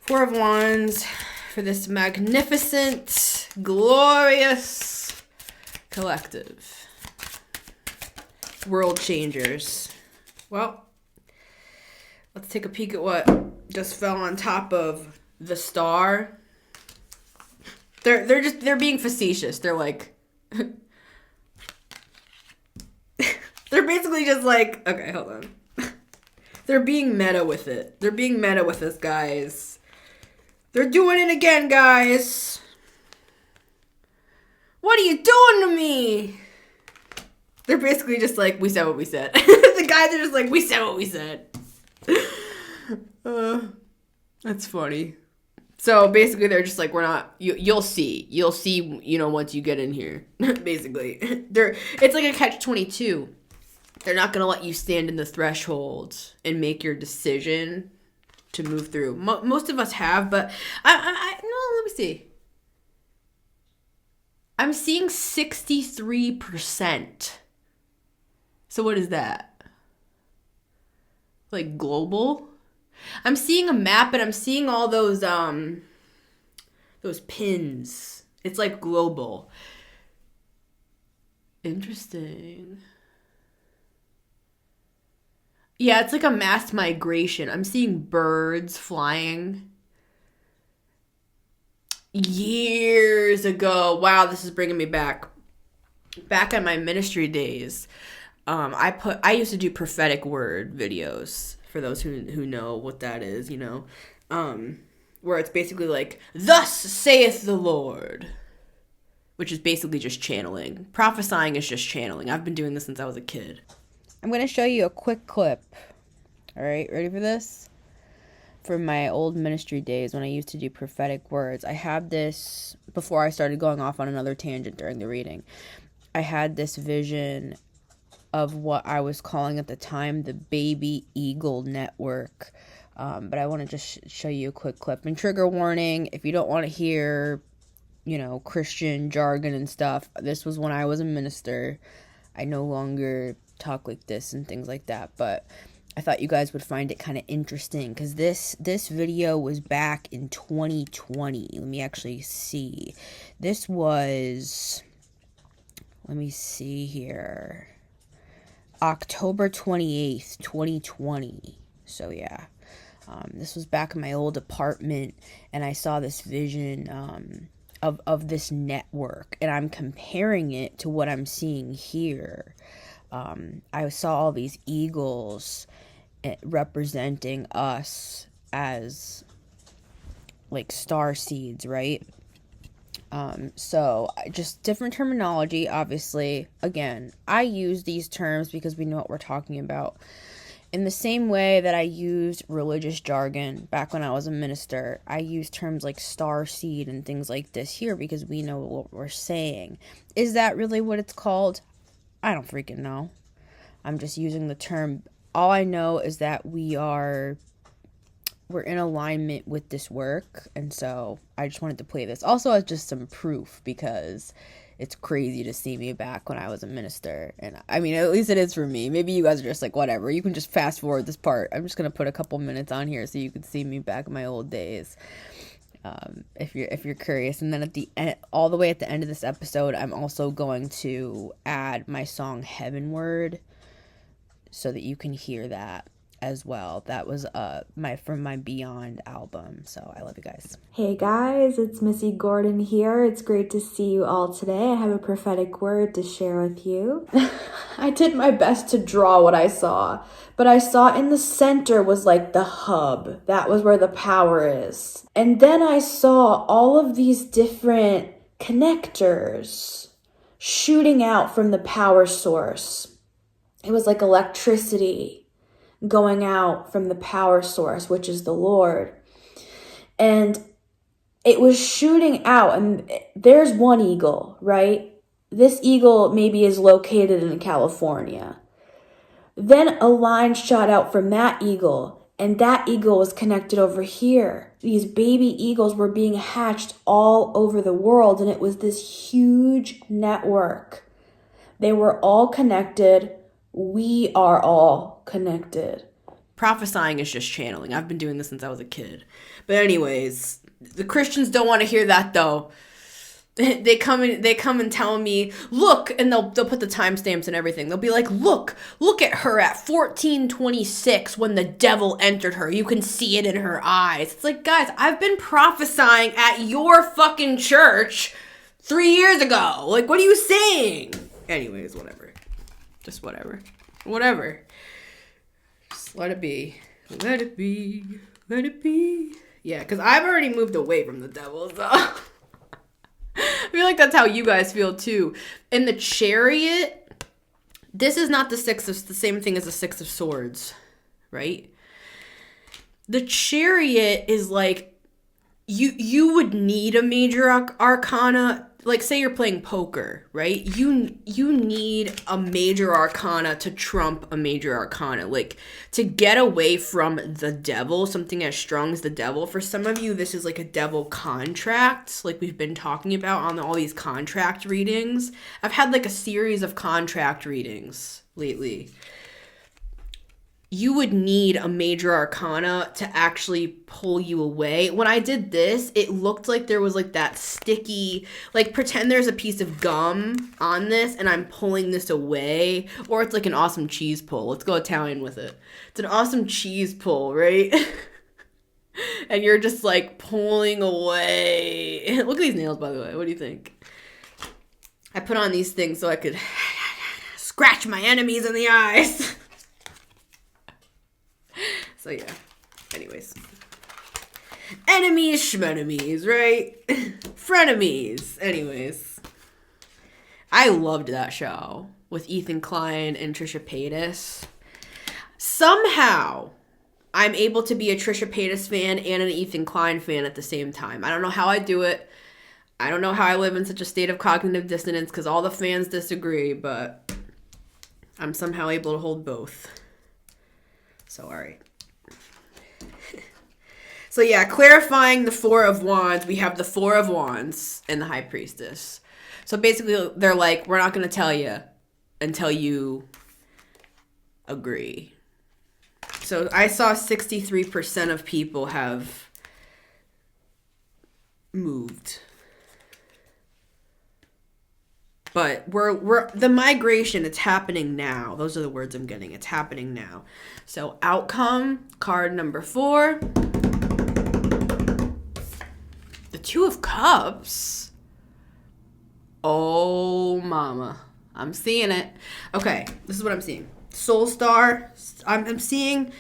S1: 4 of Wands for this magnificent, glorious collective. World changers. Well, let's take a peek at what just fell on top of the star. They're being facetious. They're like, they're basically just like, okay, hold on. They're being meta with it. They're being meta with us, guys. They're doing it again, guys. What are you doing to me? They're basically just like, we said what we said. The guys are just like, we said what we said. That's funny. So basically they're just like, we're not, you'll see, once you get in here. Basically. It's like a catch-22. They're not going to let you stand in the threshold and make your decision to move through. Most of us have, but no, let me see. I'm seeing 63%. So what is that? Like global? I'm seeing a map and I'm seeing all those pins. It's like global. Interesting. Yeah, it's like a mass migration. I'm seeing birds flying. Years ago. Wow, this is bringing me back. Back at my ministry days, I used to do prophetic word videos, for those who know what that is, where it's basically like, thus saith the Lord, which is basically just channeling. Prophesying is just channeling. I've been doing this since I was a kid. I'm going to show you a quick clip. All right, ready for this? From my old ministry days when I used to do prophetic words. I had this, before I started going off on another tangent during the reading, I had this vision of what I was calling at the time the Baby Eagle Network. But I want to just show you a quick clip. And trigger warning, if you don't want to hear, Christian jargon and stuff, this was when I was a minister. I no longer talk like this and things like that, but I thought you guys would find it kind of interesting because this video was back in 2020. Let me actually see. This was, let me see here, October 28th, 2020. So yeah, this was back in my old apartment, and I saw this vision of this network, and I'm comparing it to what I'm seeing here. I saw all these eagles representing us as like star seeds, right? So just different terminology, obviously. Again, I use these terms because we know what we're talking about. In the same way that I used religious jargon back when I was a minister, I use terms like star seed and things like this here because we know what we're saying. Is that really what it's called? I don't freaking know. I'm just using the term. All I know is that we're in alignment with this work, and so I just wanted to play this. Also as just some proof, because it's crazy to see me back when I was a minister. And I mean, at least it is for me. Maybe you guys are just like, whatever, you can just fast forward this part. I'm just going to put a couple minutes on here so you can see me back in my old days. If you're curious. And then at the end, all the way at the end of this episode, I'm also going to add my song Heavenward so that you can hear that as well. That was from my Beyond album. So I love you guys.
S3: Hey guys, it's missysuegordon here. It's great to see you all today. I have a prophetic word to share with you. I did my best to draw what I saw, but I saw in the center was like the hub. That was where the power is. And then I saw all of these different connectors shooting out from the power source. It was like electricity going out from the power source, which is the Lord. And it was shooting out, and there's one eagle, right? This eagle maybe is located in California. Then a line shot out from that eagle, and that eagle was connected over here. These baby eagles were being hatched all over the world, and it was this huge network. They were all connected. We are all connected.
S1: Prophesying is just channeling. I've been doing this since I was a kid. But anyways, the Christians don't want to hear that though. they come and tell me, look, and they'll put the timestamps and everything. They'll be like, look at her at 14:26 when the devil entered her. You can see it in her eyes. It's like, guys, I've been prophesying at your fucking church 3 years ago. Like, what are you saying? Anyways, whatever. Just whatever. Whatever. Just let it be. Let it be. Let it be. Yeah, because I've already moved away from the devil, so I feel like that's how you guys feel too. In the Chariot, this is not the same thing as the Six of Swords, right? The Chariot is like, you would need a major arcana. Like, say you're playing poker, right? You need a major arcana to trump a major arcana. Like, to get away from the devil, something as strong as the devil. For some of you, this is like a devil contract, like we've been talking about on all these contract readings. I've had like a series of contract readings lately. You would need a major arcana to actually pull you away. When I did this, it looked like there was like that sticky, like pretend there's a piece of gum on this and I'm pulling this away. Or it's like an awesome cheese pull. Let's go Italian with it. It's an awesome cheese pull, right? And you're just like pulling away. Look at these nails, by the way. What do you think? I put on these things so I could scratch my enemies in the eyes. So yeah, anyways. Enemies, shmenemies, right? Frenemies. Anyways. I loved that show with Ethan Klein and Trisha Paytas. Somehow, I'm able to be a Trisha Paytas fan and an Ethan Klein fan at the same time. I don't know how I do it. I don't know how I live in such a state of cognitive dissonance because all the fans disagree, but I'm somehow able to hold both. So, all right. So yeah, clarifying the Four of Wands, we have the Four of Wands and the High Priestess. So basically, they're like, we're not going to tell you until you agree. So I saw 63% of people have moved. But we're the migration, it's happening now. Those are the words I'm getting. It's happening now. So outcome, card number 4. The Two of Cups. Oh, mama. I'm seeing it. Okay, this is what I'm seeing. Soul Star. I'm seeing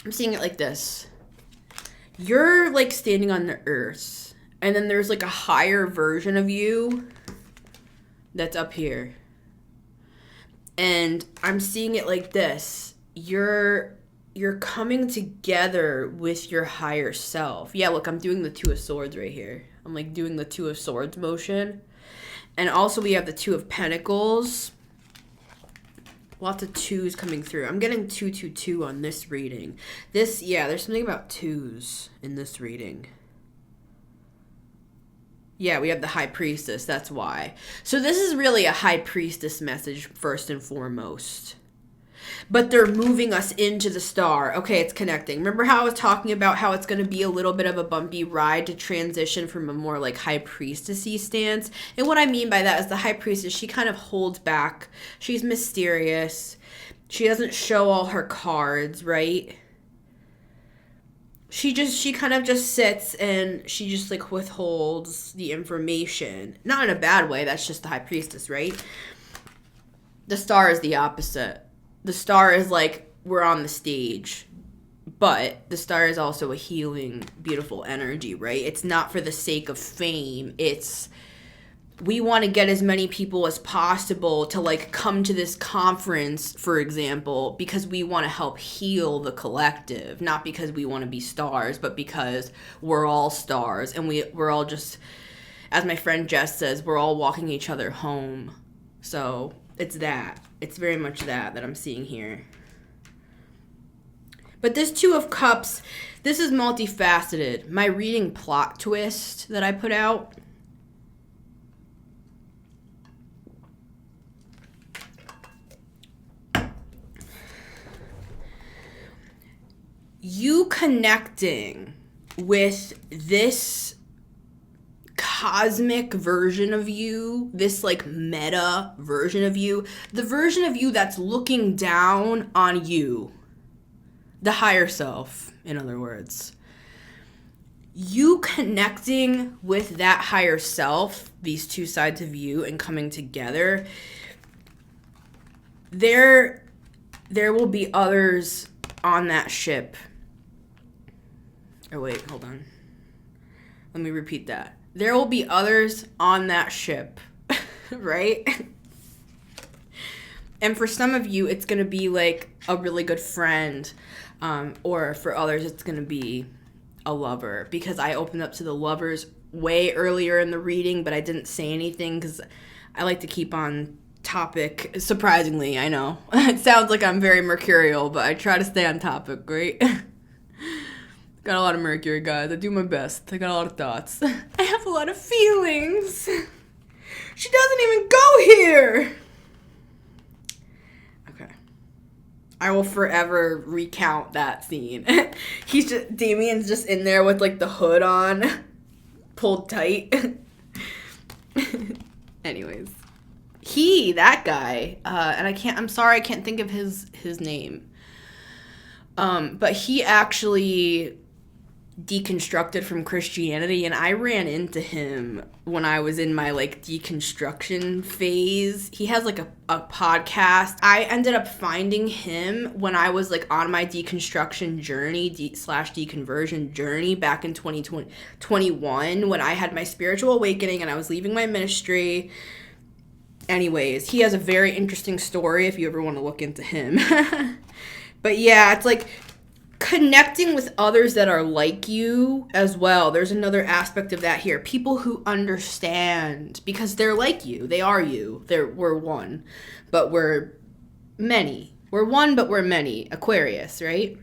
S1: it like this. You're like standing on the earth, and then there's like a higher version of you that's up here. And I'm seeing it like this. You're coming together with your higher self. Yeah, look, I'm doing the Two of Swords right here. I'm like doing the Two of Swords motion. And also we have the Two of Pentacles. Lots of twos coming through. I'm getting 222 on this reading. There's something about twos in this reading. Yeah, we have the High Priestess, that's why. So this is really a High Priestess message first and foremost. But they're moving us into the star. Okay, it's connecting. Remember how I was talking about how it's going to be a little bit of a bumpy ride to transition from a more like High Priestess-y stance? And what I mean by that is the High Priestess, she kind of holds back. She's mysterious. She doesn't show all her cards, right? She kind of just sits and she just like withholds the information. Not in a bad way, that's just the High Priestess, right? The star is the opposite. The star is like, we're on the stage, but the star is also a healing, beautiful energy, right? It's not for the sake of fame. It's, we want to get as many people as possible to like come to this conference, for example, because we want to help heal the collective, not because we want to be stars, but because we're all stars and we're all just, as my friend Jess says, we're all walking each other home. So it's that. It's very much that I'm seeing here. But this Two of Cups, this is multifaceted. My reading plot twist that I put out. You connecting with this cosmic version of you, this like meta version of you, the version of you that's looking down on you, the higher self, in other words. You connecting with that higher self, these two sides of you, and coming together, there will be others on that ship. Oh, wait, hold on. Let me repeat that. There will be others on that ship, right? And for some of you, it's going to be like a really good friend, or for others, it's going to be a lover, because I opened up to the lovers way earlier in the reading, but I didn't say anything because I like to keep on topic. Surprisingly, I know. It sounds like I'm very mercurial, but I try to stay on topic, right? Got a lot of Mercury, guys. I do my best. I got a lot of thoughts. I have a lot of feelings. She doesn't even go here. Okay. I will forever recount that scene. Damien's just in there with like the hood on, pulled tight. Anyways. That guy, and I'm sorry I can't think of his name. But he actually deconstructed from Christianity, and I ran into him when I was in my like deconstruction phase. He has like a podcast. I ended up finding him when I was like on my deconstruction journey slash deconversion journey back in 2021 when I had my spiritual awakening and I was leaving my ministry. Anyways, he has a very interesting story if you ever want to look into him. But yeah, it's like connecting with others that are like you as well. There's another aspect of that here. People who understand, because they're like you. They are you. We're one, but we're many. We're one, but we're many. Aquarius, right?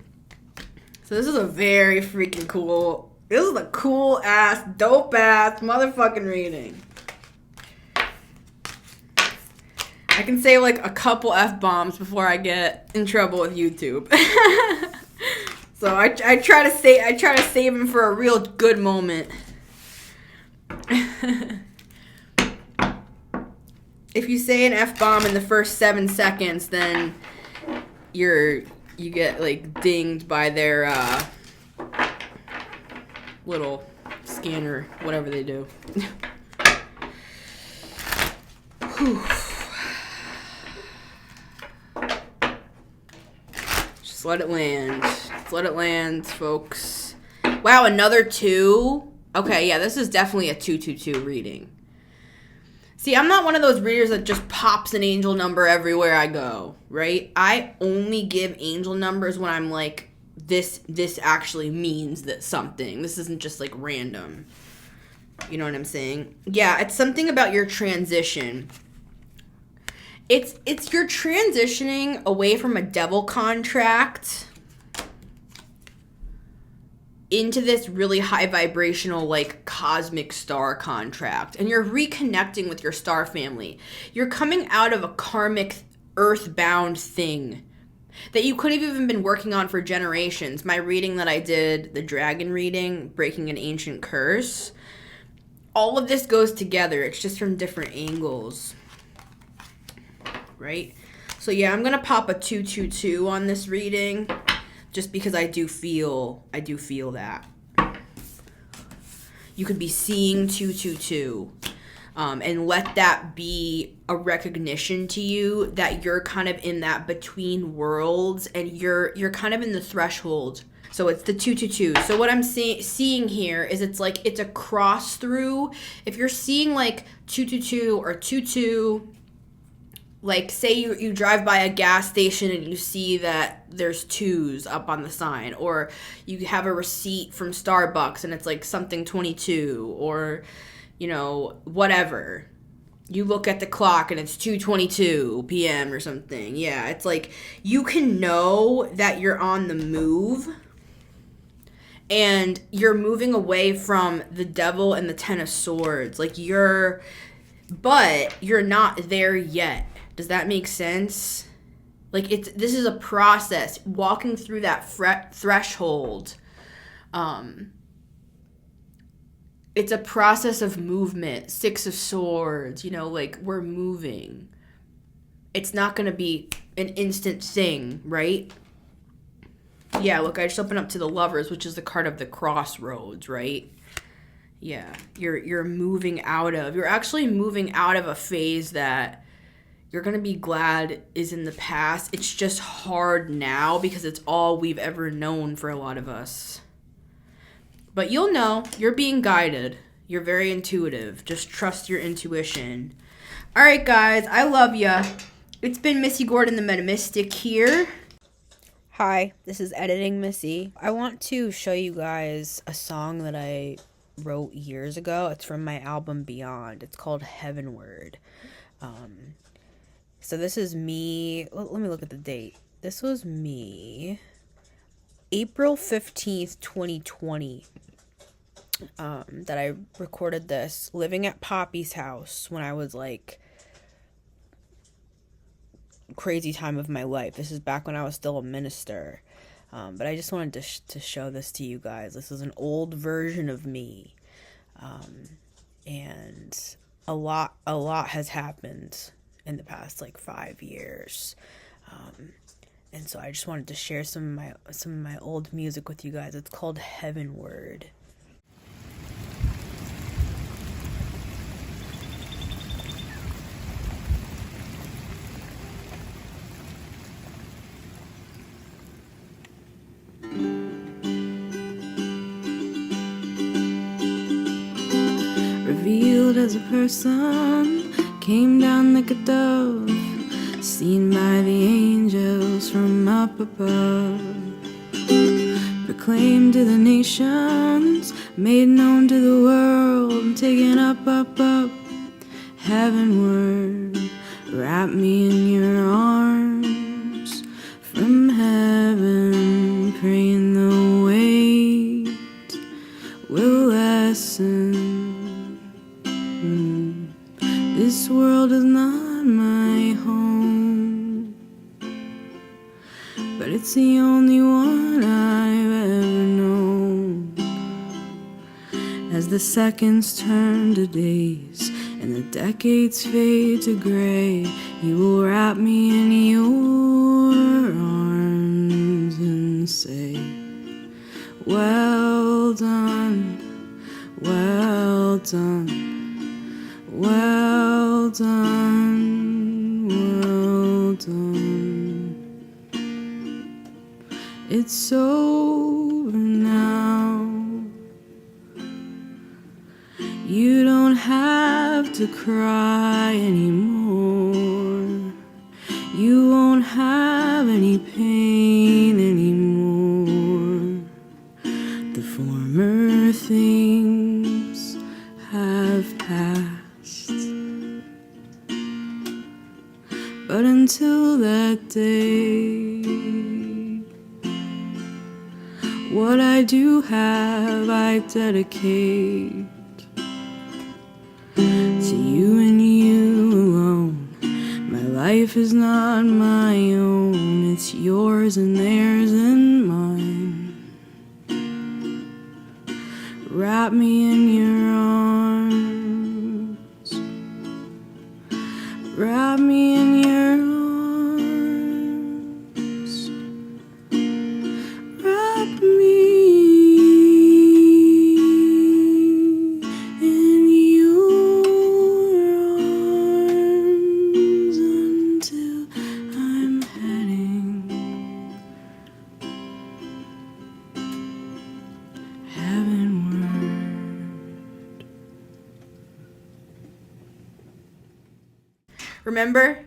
S1: So this is a very freaking cool, this is a cool ass, dope ass motherfucking reading. I can say like a couple F-bombs before I get in trouble with YouTube. So I try to save them for a real good moment. If you say an F-bomb in the first 7 seconds, then you get like dinged by their little scanner, whatever they do. Whew. Just let it land. Just let it land, folks. Wow, another 2? Okay, yeah, this is definitely a 222 reading. See, I'm not one of those readers that just pops an angel number everywhere I go, right? I only give angel numbers when I'm like, this actually means that something. This isn't just like random. You know what I'm saying? Yeah, it's something about your transition. It's you're transitioning away from a devil contract into this really high vibrational, like, cosmic star contract. And you're reconnecting with your star family. You're coming out of a karmic, earthbound thing that you could have even been working on for generations. My reading that I did, the dragon reading, Breaking an Ancient Curse, all of this goes together. It's just from different angles. Right? So yeah, I'm going to pop a 222 on this reading. Just because I do feel that. You could be seeing 222. And let that be a recognition to you that you're kind of in that between worlds and you're kind of in the threshold. So it's the 222. So what I'm seeing here is it's like it's a cross through. If you're seeing like 222 or 22, like, say you drive by a gas station and you see that there's 2s up on the sign, or you have a receipt from Starbucks and it's like something 22, or, you know, whatever. You look at the clock and it's 2:22 p.m. or something. Yeah, it's like you can know that you're on the move and you're moving away from the devil and the 10 of swords. Like, but you're not there yet. Does that make sense? Like, this is a process, walking through that threshold. it's a process of movement. 6 of Swords, like we're moving. It's not going to be an instant thing, right? Yeah, look, I just opened up to the Lovers, which is the card of the crossroads, right? Yeah, you're actually moving out of a phase that you're going to be glad is in the past. It's just hard now because it's all we've ever known for a lot of us. But you'll know. You're being guided. You're very intuitive. Just trust your intuition. All right, guys. I love ya. It's been Missy Gordon, the Metamystic here. Hi, this is Editing Missy. I want to show you guys a song that I wrote years ago. It's from my album Beyond. It's called Heavenward. So this is me. Let me look at the date. This was me. April 15th, 2020. That I recorded this living at Poppy's house when I was like crazy time of my life. This is back when I was still a minister. But I just wanted to show this to you guys. This is an old version of me. And a lot has happened in the past like 5 years. And so I just wanted to share some of my old music with you guys. It's called Heavenward.
S2: Revealed as a person, came down like a dove, seen by the angels from up above. Proclaimed to the nations, made known to the world, taken up, heavenward. Wrap me in your arms, from heaven, praying the weight will lessen. This world is not my home, but it's the only one I've ever known. As the seconds turn to days and the decades fade to gray, you will wrap me in your arms and say, well done, well done. Well done, well done. It's over now. You don't have to cry anymore. You won't have any pain anymore. The former things have passed. But until that day, what I do have I dedicate to you and you alone. My life is not my own, it's yours and theirs and mine. Wrap me in your arms, wrap me in your arms, wrap me in your arms until I'm heading heavenward.
S1: Remember,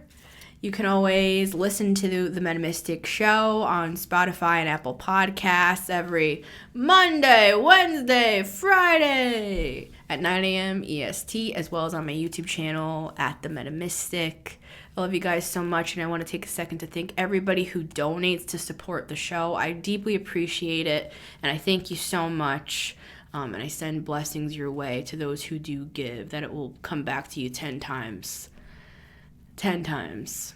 S1: you can always listen to the Metamystic Show on Spotify and Apple Podcasts every Monday, Wednesday, Friday at 9 a.m. EST, as well as on my YouTube channel at The Metamystic. I love you guys so much, and I want to take a second to thank everybody who donates to support the show. I deeply appreciate it, and I thank you so much. And I send blessings your way to those who do give, that it will come back to you 10 times. 10 times.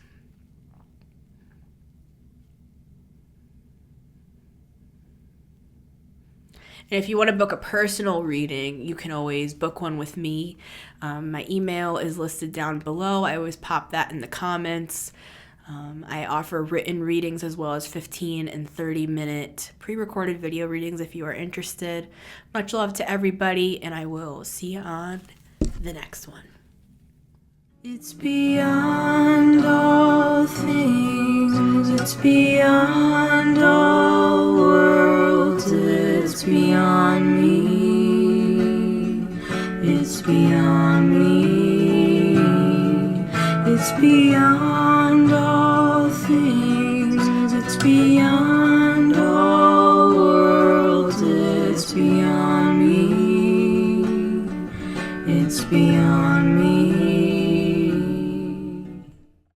S1: And if you want to book a personal reading, you can always book one with me. My email is listed down below. I always pop that in the comments. I offer written readings as well as 15 and 30-minute pre-recorded video readings if you are interested. Much love to everybody, and I will see you on the next one.
S2: It's beyond all things, it's beyond all worlds, it's beyond me, it's beyond me, it's beyond all things, it's beyond all worlds, it's beyond me, it's beyond me.